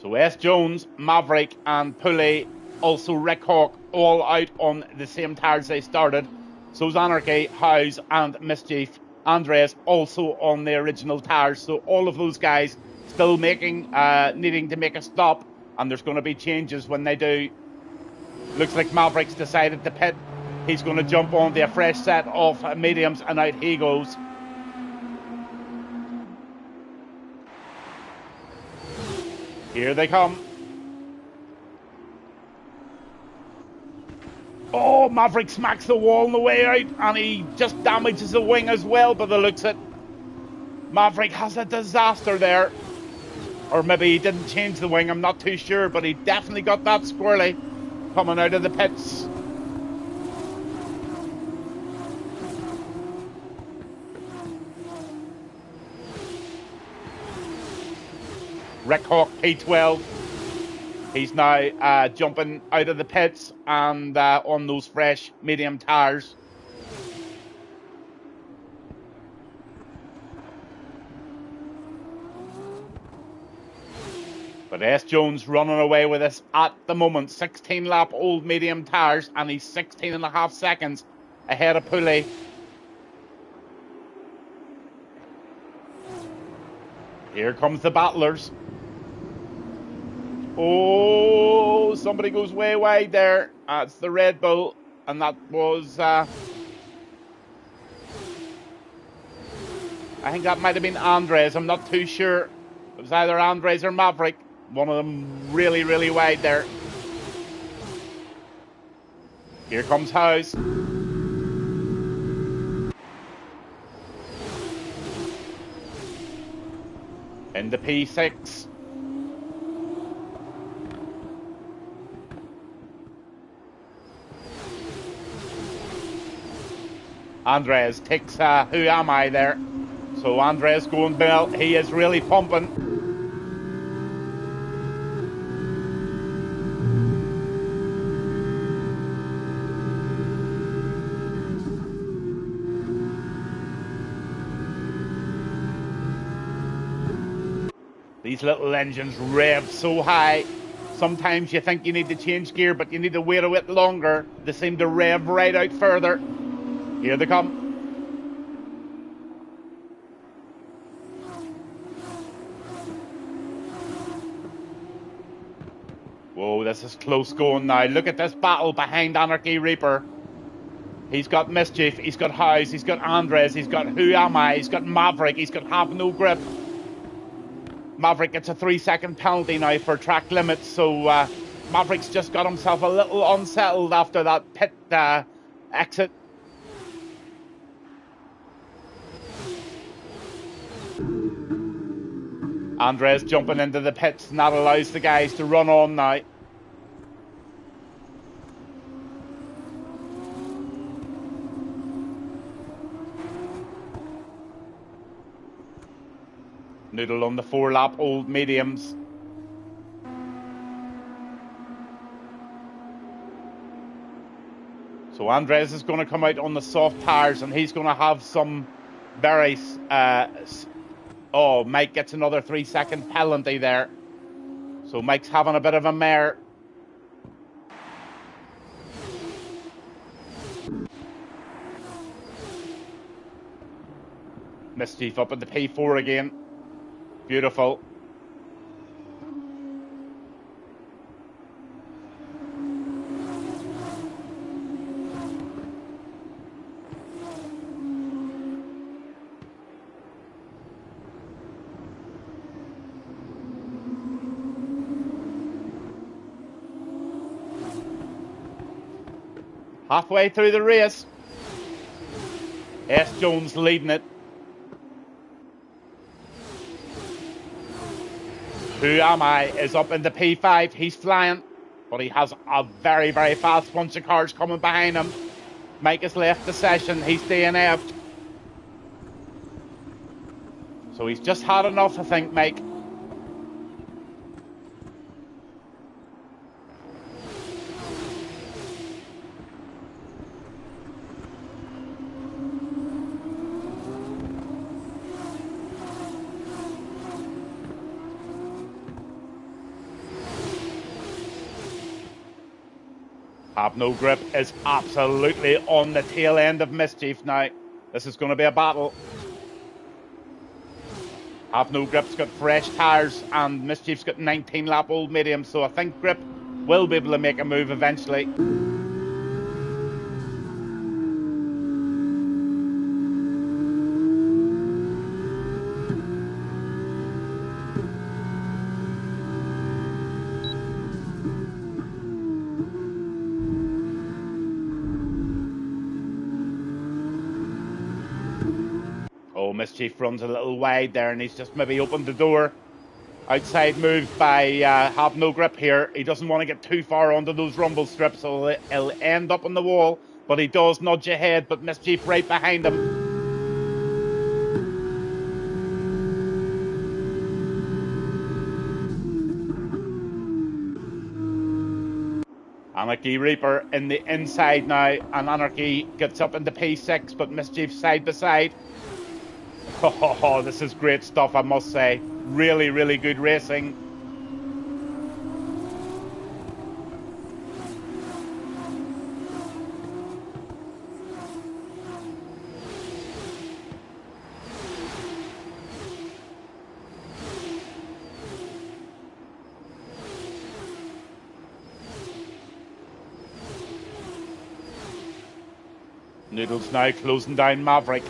So S. Jones, Maverick and Pooley, also Rick Hawk, all out on the same tyres they started. So's Anarchy, Howes and Mischief. Andres also on the original tyres. So all of those guys still needing to make a stop, and there's going to be changes when they do. Looks like Maverick's decided to pit. He's going to jump onto a fresh set of mediums, and out he goes. Here they come. Oh, Maverick smacks the wall on the way out, and he just damages the wing as well by the looks of it. Maverick has a disaster there. Or maybe he didn't change the wing, I'm not too sure, but he definitely got that squirrely coming out of the pits. Rick Hawk P12. He's now jumping out of the pits and on those fresh medium tyres. But S. Jones running away with us at the moment. 16 lap old medium tyres, and he's 16.5 seconds ahead of Pooley. Here comes the battlers. Oh, somebody goes way wide there. It's the Red Bull, and that was... I think that might have been Andres. I'm not too sure. It was either Andres or Maverick. One of them really, really wide there. Here comes House. In the P6. Andres takes Who Am I there. So Andres going well. He is really pumping. These little engines rev so high. Sometimes you think you need to change gear, but you need to wait a bit longer. They seem to rev right out further. Here they come. Whoa, this is close going now. Look at this battle behind Anarchy Reaper. He's got Mischief, he's got House, he's got Andres, he's got Who Am I, he's got Maverick, he's got Have No Grip. Maverick gets a 3-second penalty now for track limits, so Maverick's just got himself a little unsettled after that pit exit. Andres jumping into the pits, and that allows the guys to run on now. Noodle on the 4-lap old mediums. So Andres is going to come out on the soft tyres, and he's going to have some very... oh, Mike gets another 3-second penalty there. So Mike's having a bit of a mare. Mischief up at the P4 again. Beautiful. Halfway through the race. S. Jones leading it. Who Am I is up in the P5. He's flying, but he has a very, very fast bunch of cars coming behind him. Mike has left the session. He's DNF'd. So he's just had enough, I think, Mike. Have No Grip is absolutely on the tail end of Mischief now. This is going to be a battle. Have No Grip's got fresh tyres and Mischief's got 19-lap old medium, so I think Grip will be able to make a move eventually. Oh, Mischief runs a little wide there, and he's just maybe opened the door. Outside move by Have No Grip here. He doesn't want to get too far onto those rumble strips, so he'll end up on the wall. But he does nudge ahead, but Mischief right behind him. Anarchy Reaper in the inside now, and Anarchy gets up into P6, but Mischief side by side. Oh, this is great stuff, I must say. Really, really good racing. Noodles now closing down Maverick.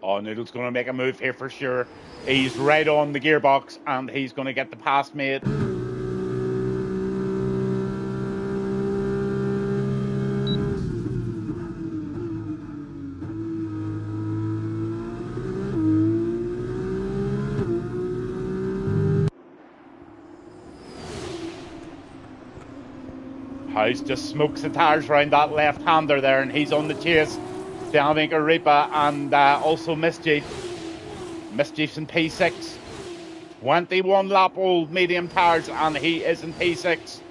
Oh, Noodle's going to make a move here for sure. He's right on the gearbox, and he's going to get the pass made. House just smokes the tires around that left-hander there, and he's on the chase. Gavinbass1 Reaper and also Mischief. Mischief's in P6. 21 lap old medium tires, and he is in P6.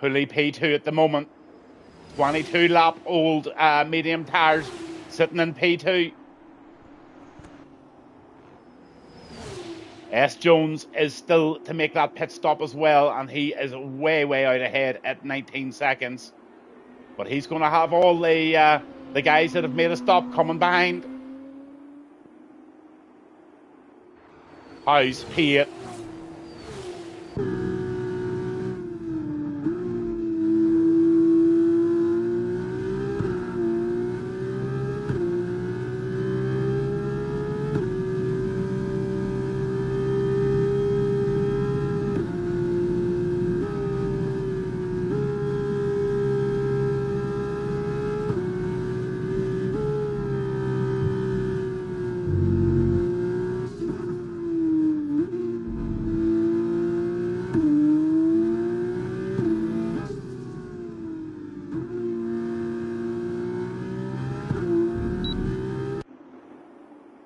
Hooley P2 at the moment. 22 lap old medium tires sitting in P2. S. Jones is still to make that pit stop as well, and he is way, way out ahead at 19 seconds. But he's going to have all the guys that have made a stop coming behind. House P8.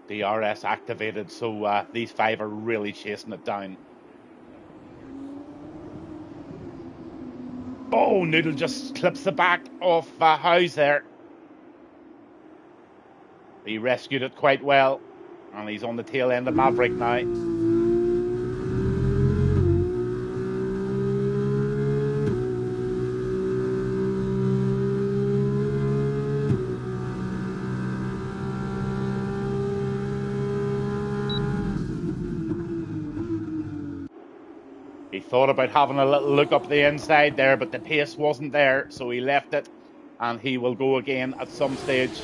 DRS activated, so these five are really chasing it down. Oh, Noodle just clips the back of House there. He rescued it quite well, and he's on the tail end of Maverick now. He thought about having a little look up the inside there, but the pace wasn't there, so he left it, and he will go again at some stage.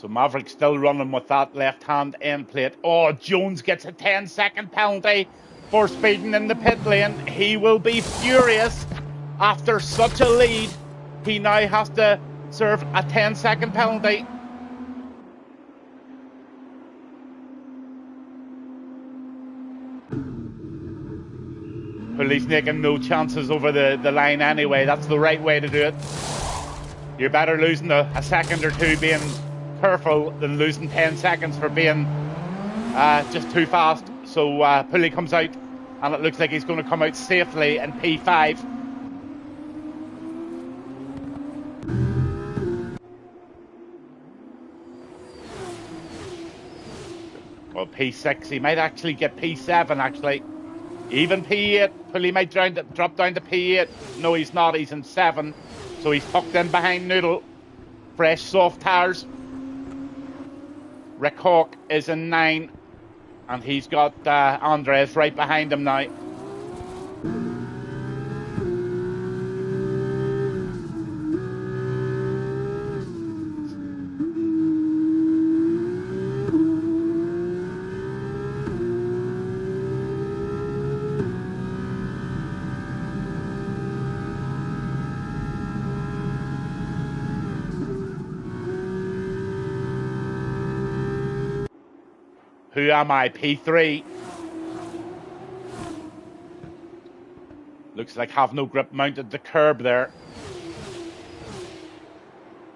So Maverick still running with that left-hand end plate. Oh, Jones gets a 10-second penalty for speeding in the pit lane. He will be furious after such a lead. He now has to serve a 10-second penalty. Pulley's taking no chances over the line anyway. That's the right way to do it. You're better losing a second or two being careful than losing 10 seconds for being just too fast. So Pulley comes out, and it looks like he's going to come out safely in P5. Well, P6, he might actually get P7 actually. Even P8, Pulley might drop down to P8. No, he's not, he's in 7. So he's tucked in behind Noodle. Fresh, soft tyres. Rick Hawk is in 9. And he's got Andres right behind him now. Who am I? P3. Looks like have no grip mounted the curb there.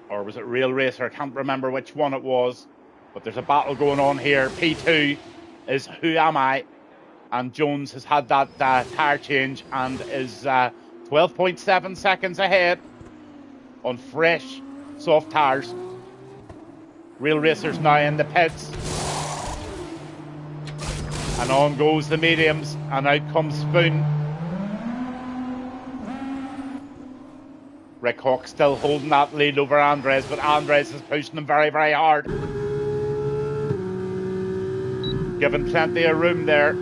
Or was it Real Racer? I can't remember which one it was. But there's a battle going on here. P2 is Who Am I? And Jones has had that tyre change and is 12.7 seconds ahead on fresh, soft tyres. Real Racer's now in the pits. And on goes the mediums, and out comes Spoon. Rick Hawk still holding that lead over Andres, but Andres is pushing him very, very hard. Giving plenty of room there.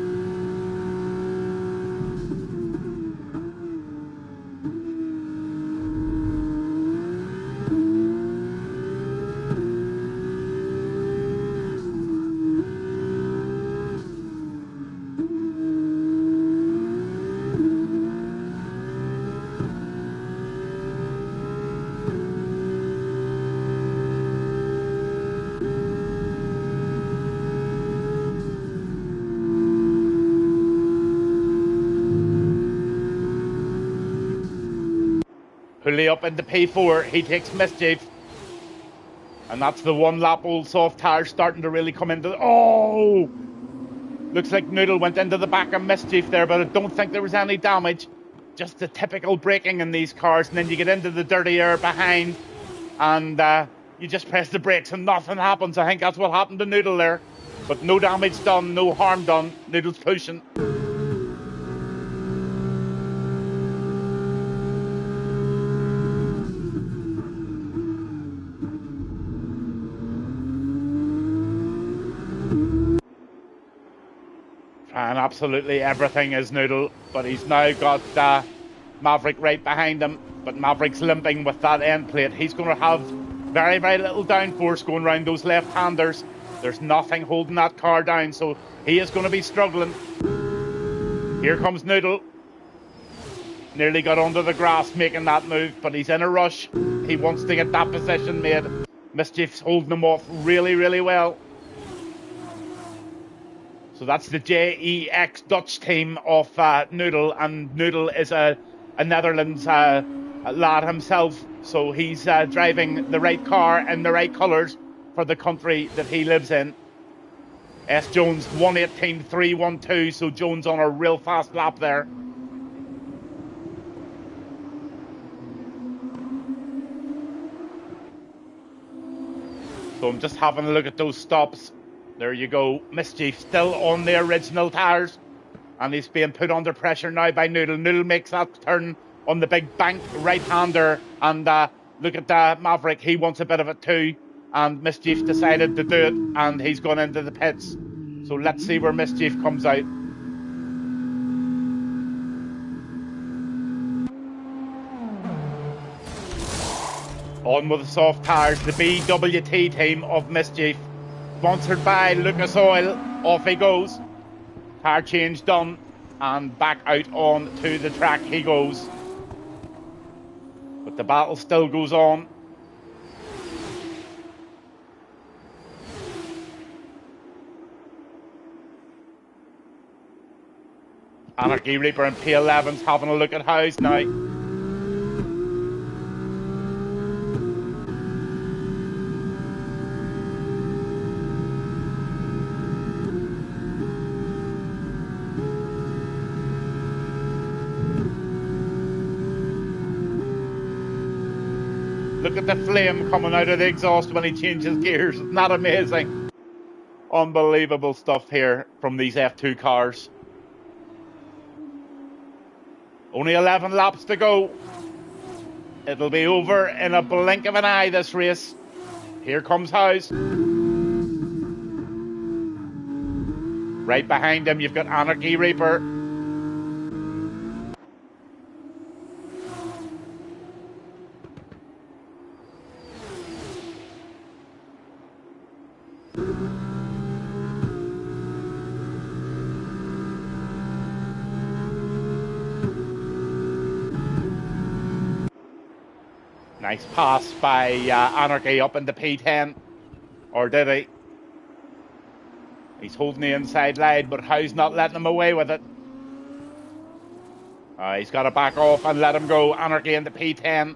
Pulley up into P4, he takes Mischief. And that's the one lap old soft tyre starting to really come into oh! Looks like Noodle went into the back of Mischief there, but I don't think there was any damage. Just the typical braking in these cars, and then you get into the dirty air behind, and you just press the brakes and nothing happens. I think that's what happened to Noodle there. But no damage done, no harm done. Noodle's pushing. And absolutely everything is Noodle, but he's now got Maverick right behind him. But Maverick's limping with that end plate. He's going to have very, very little downforce going around those left-handers. There's nothing holding that car down, so he is going to be struggling. Here comes Noodle. Nearly got under the grass making that move, but he's in a rush. He wants to get that position made. Mischief's holding him off really, really well. So that's the JEX Dutch team of Noodle, and Noodle is a Netherlands lad himself, so he's driving the right car in the right colours for the country that he lives in. S. Jones 1:18.312, so Jones on a real fast lap there. So I'm just having a look at those stops. There you go. Mischief still on the original tyres. And he's being put under pressure now by Noodle. Noodle makes that turn on the big bank right-hander. And look at Maverick. He wants a bit of it too. And Mischief decided to do it. And he's gone into the pits. So let's see where Mischief comes out. On with the soft tires, the BWT team of Mischief, sponsored by Lucas Oil. Off he goes. Tire change done, and back out on to the track he goes. But the battle still goes on. Anarchy Reaper and P11's having a look at House now. Look at the flame coming out of the exhaust when he changes gears. Isn't that amazing? Unbelievable stuff here from these F2 cars. Only 11 laps to go. It'll be over in a blink of an eye, this race. Here comes House. Right behind him, you've got Anarchy Reaper. Nice pass by Anarchy up into P10. Or did he? He's holding the inside line, but Howe's not letting him away with it. He's got to back off and let him go. Anarchy into P10.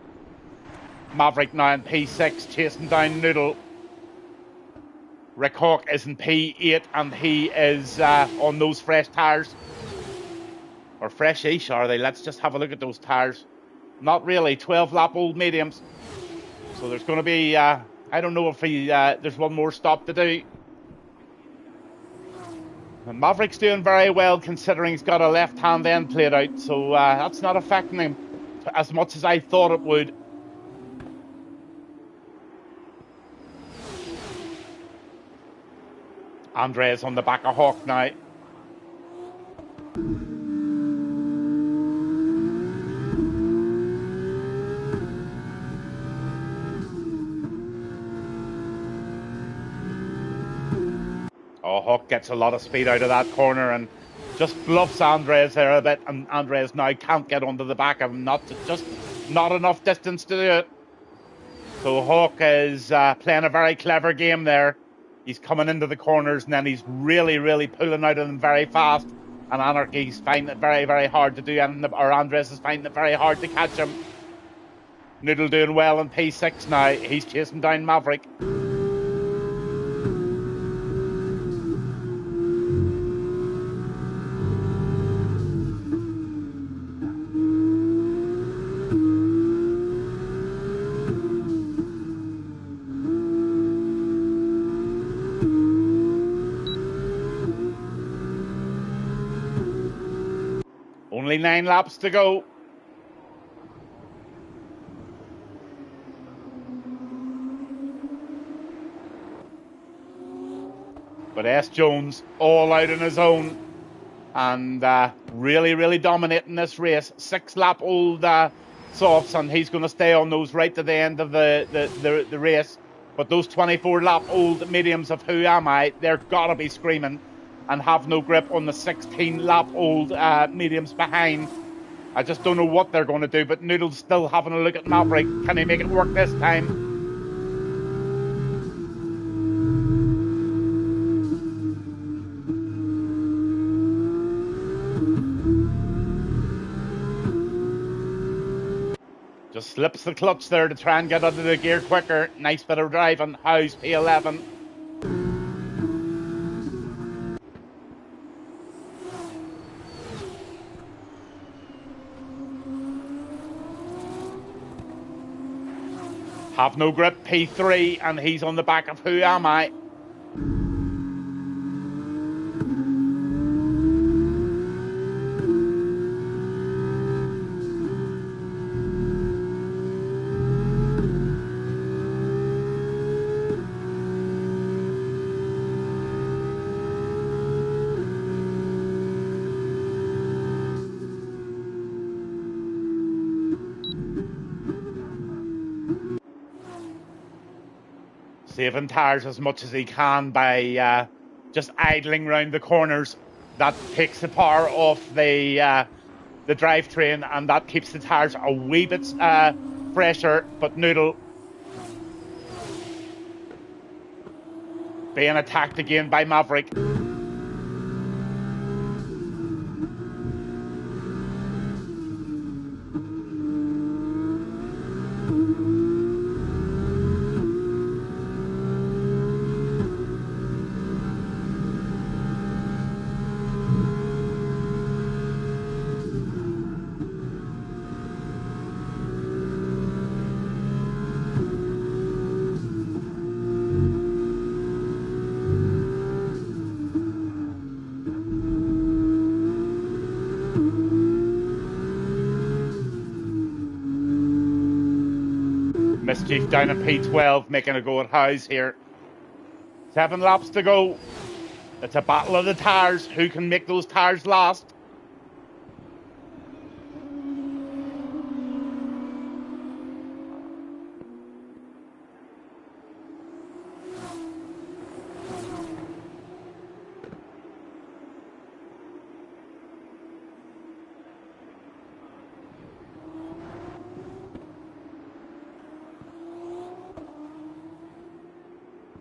Maverick now in P6, chasing down Noodle. Rick Hawk is in P8, and he is on those fresh tyres. Or fresh-ish, are they? Let's just have a look at those tyres. Not really, 12-lap-old mediums. So there's going to be, I don't know if there's one more stop to do. And Maverick's doing very well considering he's got a left-hand end played out. So that's not affecting him as much as I thought it would. Andres on the back of Hawk now. Oh, Hawk gets a lot of speed out of that corner and just bluffs Andres there a bit, and Andres now can't get onto the back of him. Just not enough distance to do it. So Hawk is playing a very clever game there. He's coming into the corners and then he's really pulling out of them very fast. And Anarchy's finding it very, very hard to do, or Andres is finding it very hard to catch him. Noodle doing well in P6 now. He's chasing down Maverick. Only 9 laps to go. But S. Jones all out on his own and really dominating this race. 6-lap-old softs, and he's going to stay on those right to the end of the race. But those 24-lap-old mediums of Who Am I, they're got to be screaming and have no grip on the 16-lap-old mediums behind. I just don't know what they're going to do, but Noodle's still having a look at Maverick. Can he make it work this time? Just slips the clutch there to try and get under the gear quicker. Nice bit of driving. House P11. Have no grip, P3, and he's on the back of Who Am I? saving tyres as much as he can by just idling round the corners. That takes the power off the drivetrain, and that keeps the tyres a wee bit fresher. But Noodle being attacked again by Maverick. Mischief down at P12, making a go at Howes here. 7 laps to go. It's a battle of the tyres. Who can make those tyres last?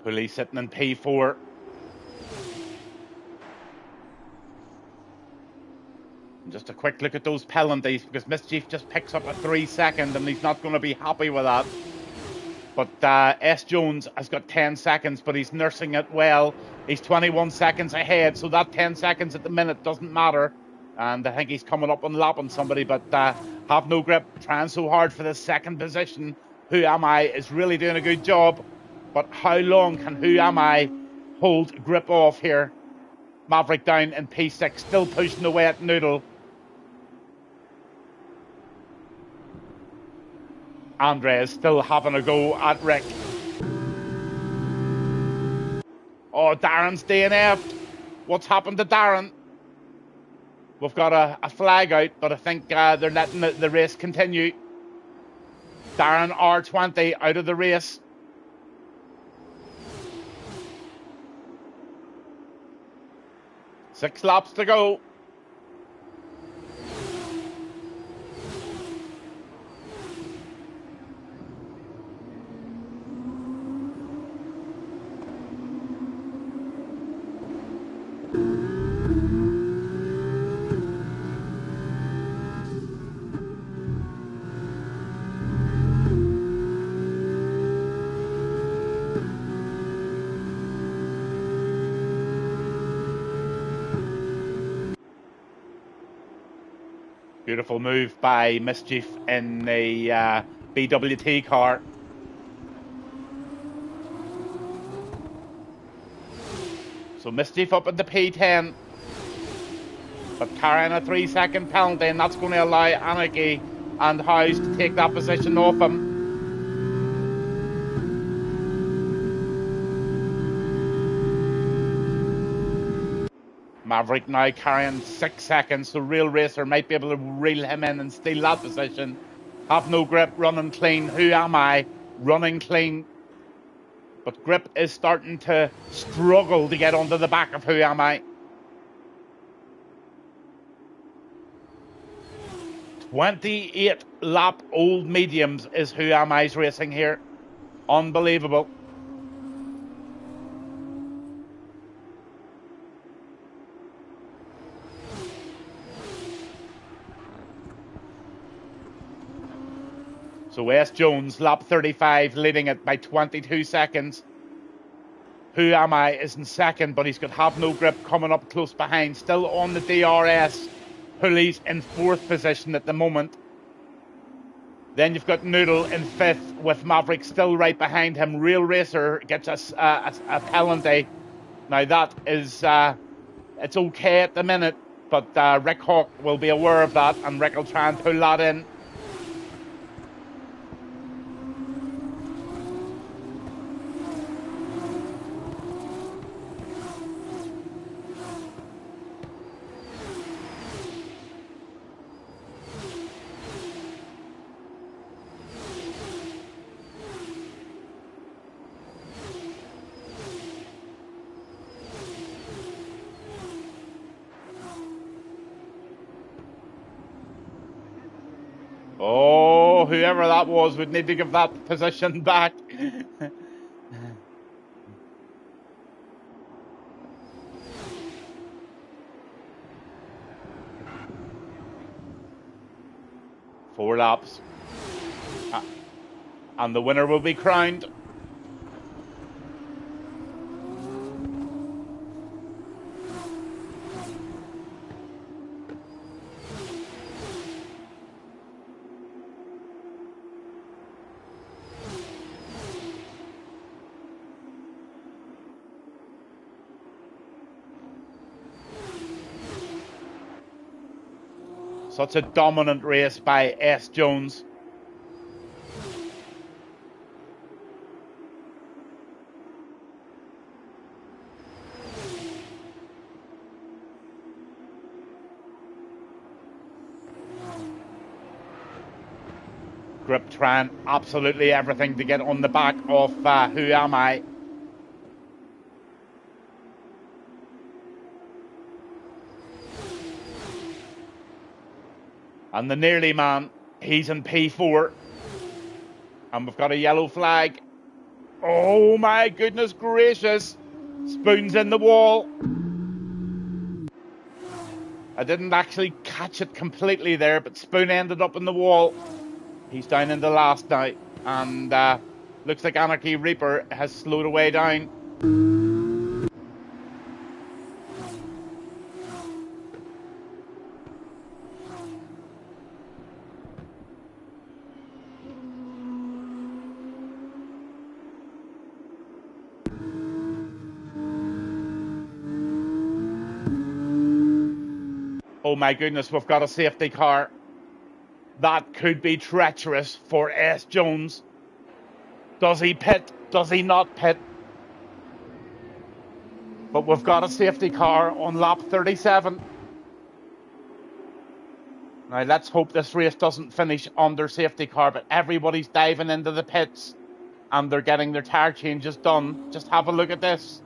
Police sitting in P4. And just a quick look at those penalties, because Mischief just picks up a 3-second and he's not going to be happy with that. But S. Jones has got 10 seconds, but he's nursing it well. He's 21 seconds ahead, so that 10 seconds at the minute doesn't matter. And I think he's coming up on lap on somebody, but Have No Grip trying so hard for the second position. Who Am I is really doing a good job. But how long can Who Am I hold grip off here? Maverick down in P6, still pushing away at Noodle. Andre is still having a go at Rick. Oh, Darren's DNF'd. What's happened to Darren? We've got a flag out, but I think they're letting the race continue. Darren R20 out of the race. Six laps to go. Beautiful move by Mischief in the BWT car. So Mischief up at the P10, but carrying a 3-second penalty, and that's going to allow Anarchy and Howes to take that position off him. Maverick now carrying 6 seconds, so Real Racer might be able to reel him in and steal that position. Have No Grip running clean. Who Am I running clean? But Grip is starting to struggle to get onto the back of Who Am I. 28 lap old mediums is Who Am I's racing here. Unbelievable. So S. Jones, lap 35, leading it by 22 seconds. Who Am I is in second, but he's got Have No Grip coming up close behind. Still on the DRS. Hooley's in 4th position at the moment. Then you've got Noodle in 5th, with Maverick still right behind him. Real Racer gets a penalty. Now that is, it's okay at the minute, but Rick Hawk will be aware of that, and Rick will try and pull that in. Oh, whoever that was would need to give that position back. Four laps. And the winner will be crowned. Such a dominant race by S. Jones. Grip trying absolutely everything to get on the back of Who Am I? And the nearly man, he's in P4. And we've got a yellow flag. Oh my goodness gracious. Spoon's in the wall. I didn't actually catch it completely there, but Spoon ended up in the wall. He's down in the last now. And looks like Anarchy Reaper has slowed away down. Oh my goodness, we've got a safety car. That could be treacherous for S. Jones. Does he pit? Does he not pit? But we've got a safety car on lap 37. Now let's hope this race doesn't finish under safety car, but everybody's diving into the pits and they're getting their tyre changes done. Just have a look at this.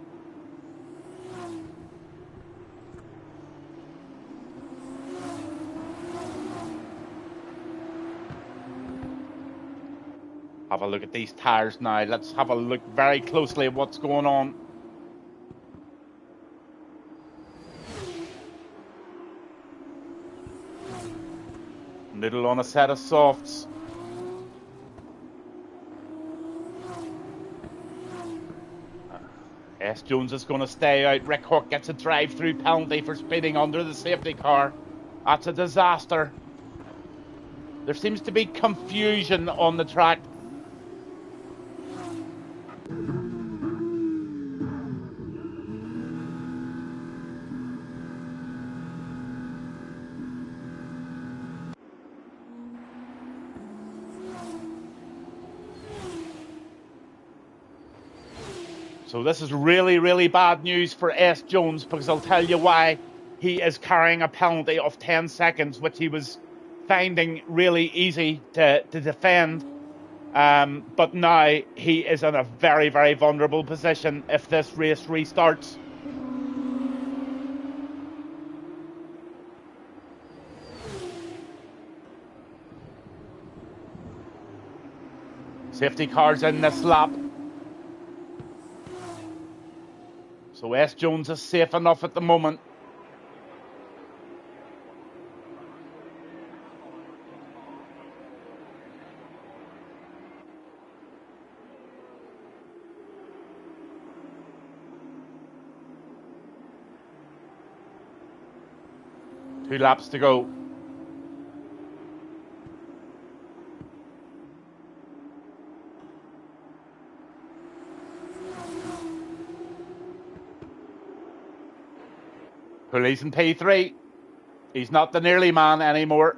Have a look at these tyres now. Let's have a look very closely at what's going on. Middle on a set of softs. S. Jones is going to stay out. Rick Hook gets a drive-through penalty for speeding under the safety car. That's a disaster. There seems to be confusion on the track. So this is really, really bad news for S. Jones, because I'll tell you why. He is carrying a penalty of 10 seconds, which he was finding really easy to defend. But now he is in a very, very vulnerable position if this race restarts. Safety cars in this lap. So S. Jones is safe enough at the moment. Two laps to go. Police in P3. He's not the nearly man anymore.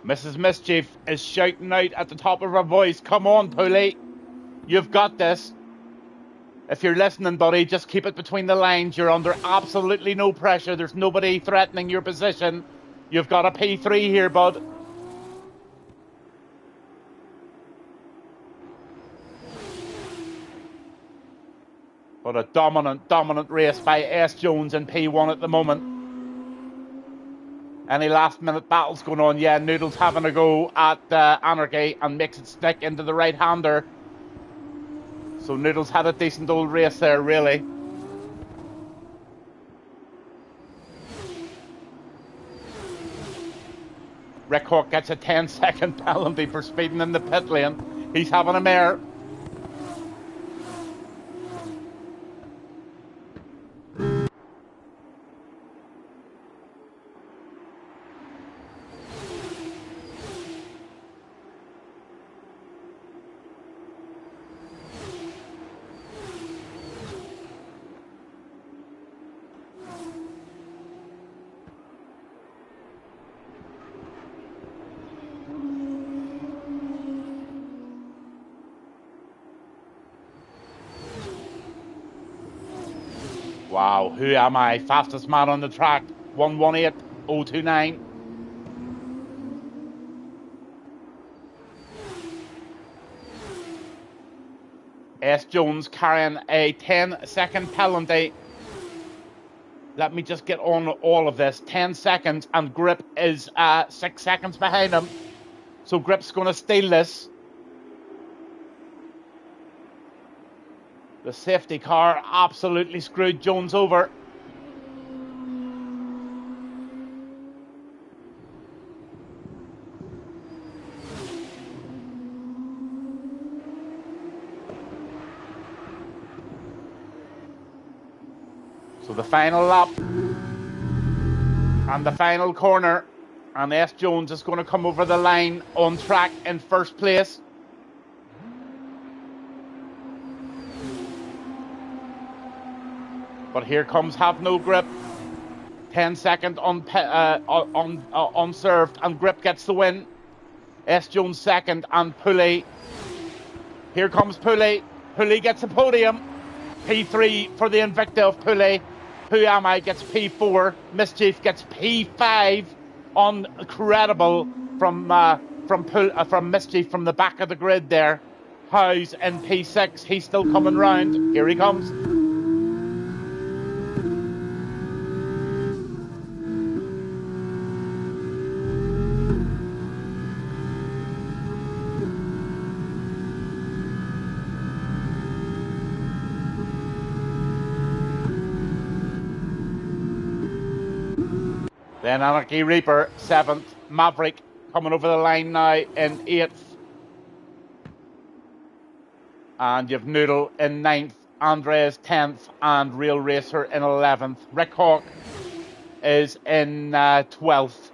Mrs. Mischief is shouting out at the top of her voice, "Come on, Pulley, you've got this." If you're listening, buddy, just keep it between the lines. You're under absolutely no pressure. There's nobody threatening your position. You've got a P3 here, bud. But a dominant race by S. Jones in P1 at the moment. Any last minute battles going on? Yeah, Noodles having a go at Anarchy and makes it stick into the right hander. So Noodles had a decent old race there, really. Rick Hawk gets a 10-second penalty for speeding in the pit lane. He's having a mare. Wow, who am I? Fastest man on the track, 118.029. S. Jones carrying a 10-second penalty. Let me just get on all of this. 10 seconds, and Grip is 6 seconds behind him. So Grip's going to steal this. The safety car absolutely screwed Jones over. So the final lap and the final corner, and S. Jones is going to come over the line on track in first place. But here comes Have No Grip. 10-second unserved, and Grip gets the win. S. Jones second, and Pulley. Here comes Pulley. Pulley gets a podium. P3 for the Invicta of Pulley. Who Am I gets P4. Mischief gets P5. Incredible from Mischief from the back of the grid there. Howes in P6. He's still coming round. Here he comes. Then Anarchy Reaper, 7th. Maverick coming over the line now in 8th. And you've Noodle in 9th. Andres 10th. And Real Racer in 11th. Rick Hawk is in 12th.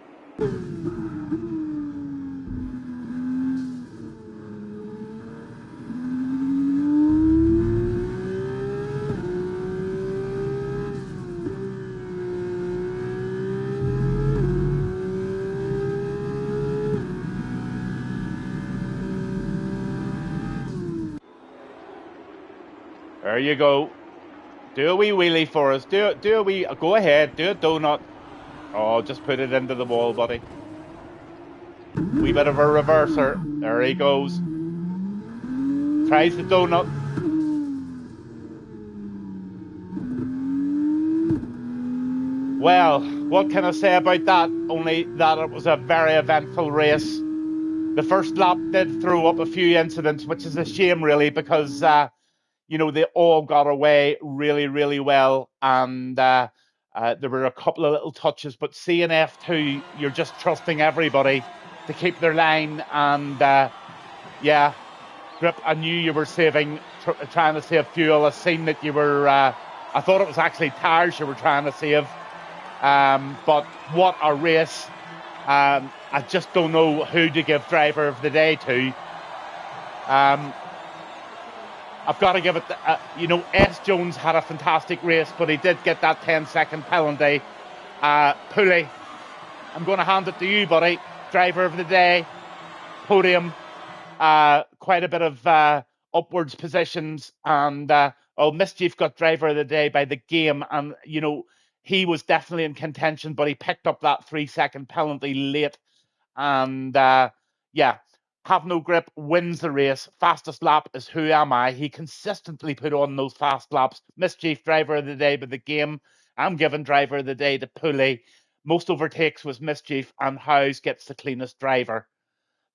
There you go. Do a wee wheelie for us. Do a wee. Go ahead. Do a donut. Oh, just put it into the wall, buddy. Wee bit of a reverser. There he goes. Tries the donut. Well, what can I say about that? Only that it was a very eventful race. The first lap did throw up a few incidents, which is a shame, really, because they all got away really, really well. And there were a couple of little touches. But C and F2, you're just trusting everybody to keep their line. And, Grip, I knew you were trying to save fuel. I've seen that you were, I thought it was actually tires you were trying to save. But what a race. I just don't know who to give driver of the day to. I've got to give it, S. Jones had a fantastic race, but he did get that 10-second penalty. Pulley, I'm going to hand it to you, buddy. Driver of the day, podium, quite a bit of upwards positions, and Mischief got driver of the day by the game. And, he was definitely in contention, but he picked up that 3-second penalty late. And yeah, Have No Grip wins the race. Fastest lap is Who Am I? He consistently put on those fast laps. Mischief driver of the day by the game. I'm giving driver of the day to Pulley. Most overtakes was Mischief, and Howes gets the cleanest driver.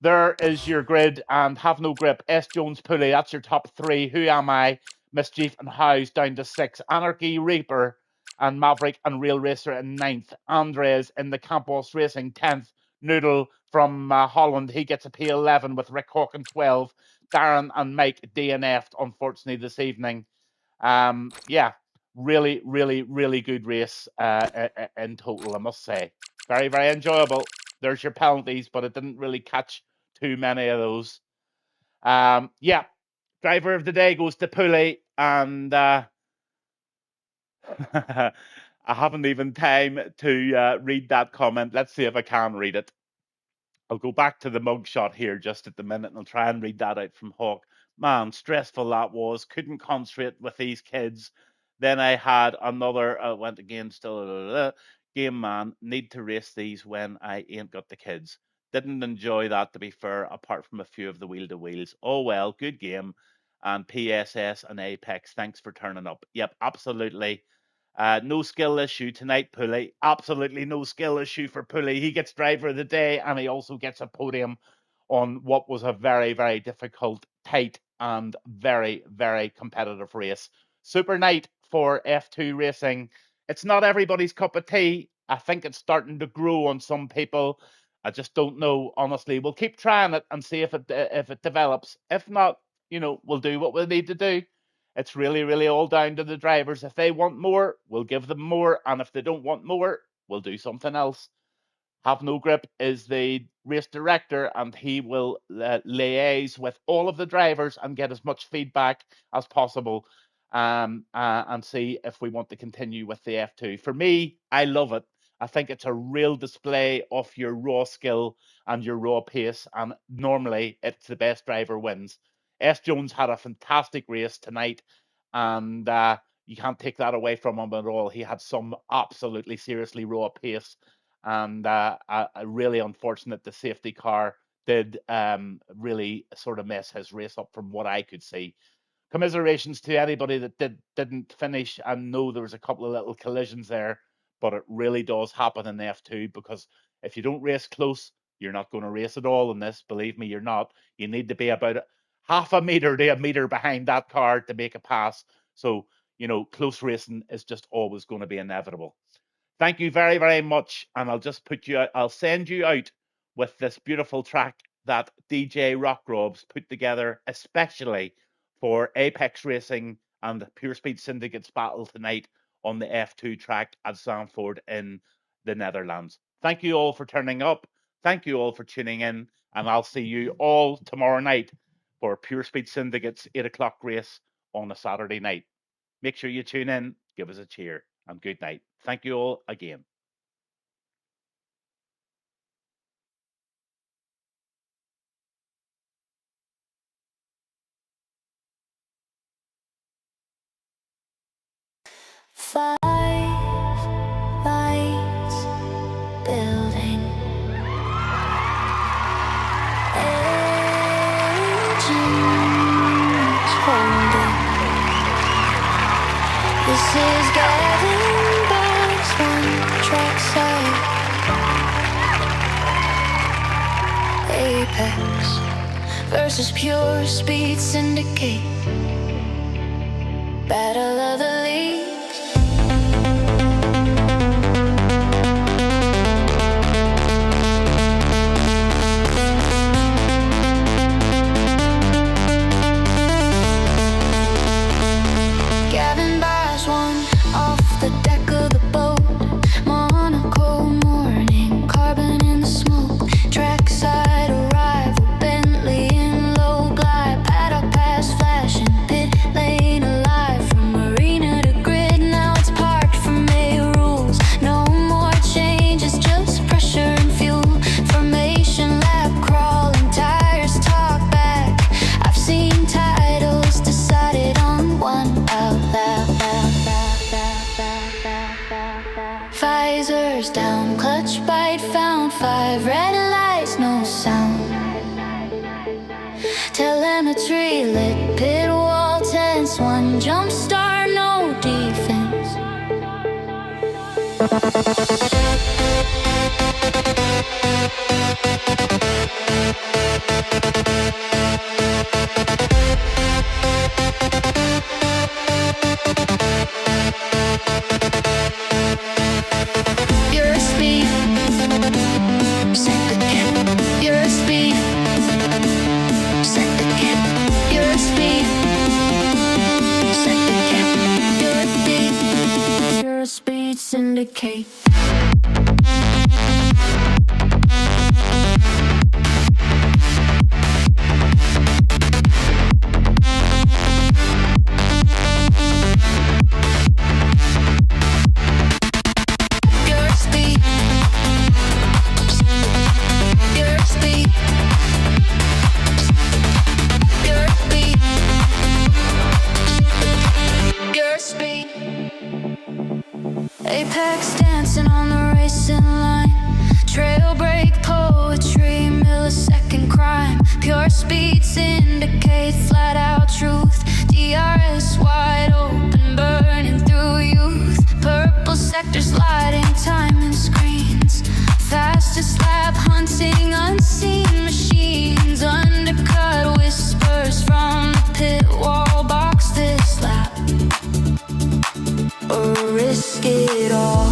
There is your grid, and Have No Grip, S. Jones, Pulley. That's your top three. Who Am I? Mischief and Howes down to 6. Anarchy, Reaper, and Maverick and Real Racer in 9th. Andres in the Campos Racing 10th. Noodle from Holland, he gets a P11 with Rick Hawk in 12. Darren and Mike DNF'd, unfortunately, this evening. Yeah, really, really, really good race in total, I must say. Very, very enjoyable. There's your penalties, but it didn't really catch too many of those. Yeah, driver of the day goes to Pulley, and I haven't even time to read that comment. Let's see if I can read it. I'll go back to the mugshot here just at the minute, and I'll try and read that out from Hawk. Man, stressful that was. Couldn't concentrate with these kids. Then I had another, went again, still, game man, need to race these when I ain't got the kids. Didn't enjoy that, to be fair, apart from a few of the wheel-to-wheels. Oh well, good game. And PSS and Apex, thanks for turning up. Yep, absolutely. No skill issue tonight, Pulley. Absolutely no skill issue for Pulley. He gets driver of the day, and he also gets a podium on what was a very, very difficult, tight, and very, very competitive race. Super night for F2 racing. It's not everybody's cup of tea. I think it's starting to grow on some people. I just don't know, honestly. We'll keep trying it and see if it develops. If not, we'll do what we need to do. It's really, really all down to the drivers. If they want more, we'll give them more. And if they don't want more, we'll do something else. Have No Grip is the race director, and he will liaise with all of the drivers and get as much feedback as possible, and see if we want to continue with the F2. For me, I love it. I think it's a real display of your raw skill and your raw pace, and normally it's the best driver wins. S. Jones had a fantastic race tonight, and you can't take that away from him at all. He had some absolutely seriously raw pace, and really unfortunate the safety car did really sort of mess his race up from what I could see. Commiserations to anybody that didn't finish, and know there was a couple of little collisions there, but it really does happen in F2, because if you don't race close, you're not going to race at all in this. Believe me, you're not. You need to be about half a meter to a meter behind that car to make a pass. So, close racing is just always going to be inevitable. Thank you very, very much. And I'll send you out with this beautiful track that DJ Rock Robs put together, especially for Apex Racing and the Pure Speed Syndicate's battle tonight on the F2 track at Zandvoort in the Netherlands. Thank you all for turning up. Thank you all for tuning in. And I'll see you all tomorrow night for Pure Speed Syndicate's 8 o'clock race on a Saturday night. Make sure you tune in, give us a cheer, and good night. Thank you all again. Five lights building, engines holding. This is Gavinbass1 trackside. Apex versus Pure Speed Syndicate. Battle of the Leagues. Gavinbass1 off the deck of the boat. Monaco morning, carbon in the smoke. Trackside arrival, Bentley in low glide. Paddock pass flashing, pit lane alive from Marina drivers down. Clutch bite found, 5 red lights, no sound. Telemetry lit, pit wall tense. 1 jump start, no defense. Your speed, set the cap. Your speed, set the cap. Your speed, set the cap. Your speed syndicate. Your speed, your speed, your speed, your speed. Apex dancing on the racing line. Trail break poetry, millisecond crime. Pure speed syndicate, flat out truth. DRS wide open, burning through youth. Purple sectors lighting time and screens. Fastest lap hunting unseen machines. Undercut whispers from the pit wall. Box this lap or risk it all.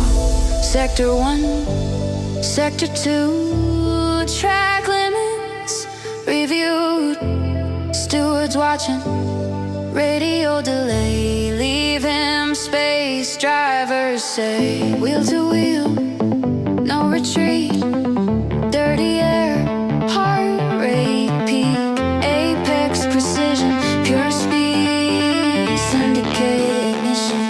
Sector 1, Sector 2, track limits reviewed. Stewards watching, radio delay. Leave him space, drivers say. Wheel to wheel, no retreat. Dirty air, heart rate peak. Apex precision, pure speed, syndicate ignition.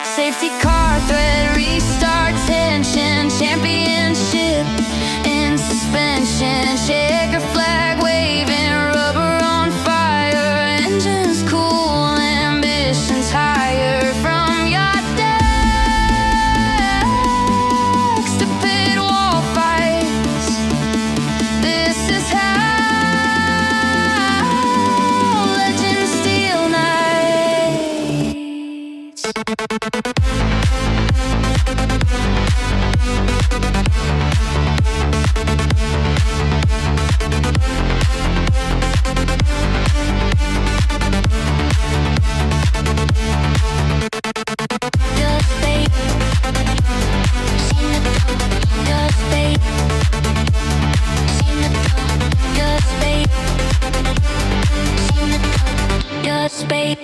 Safety car thread, restart tension. Championship in suspension. Shaker flag waving, rubber on fire. Engines cool, ambitions higher. From yacht decks to pit wall fights. This is how legends steal nights. Just wait, seen it come. Just wait, seen it come. Just wait, seen it come. Just wait.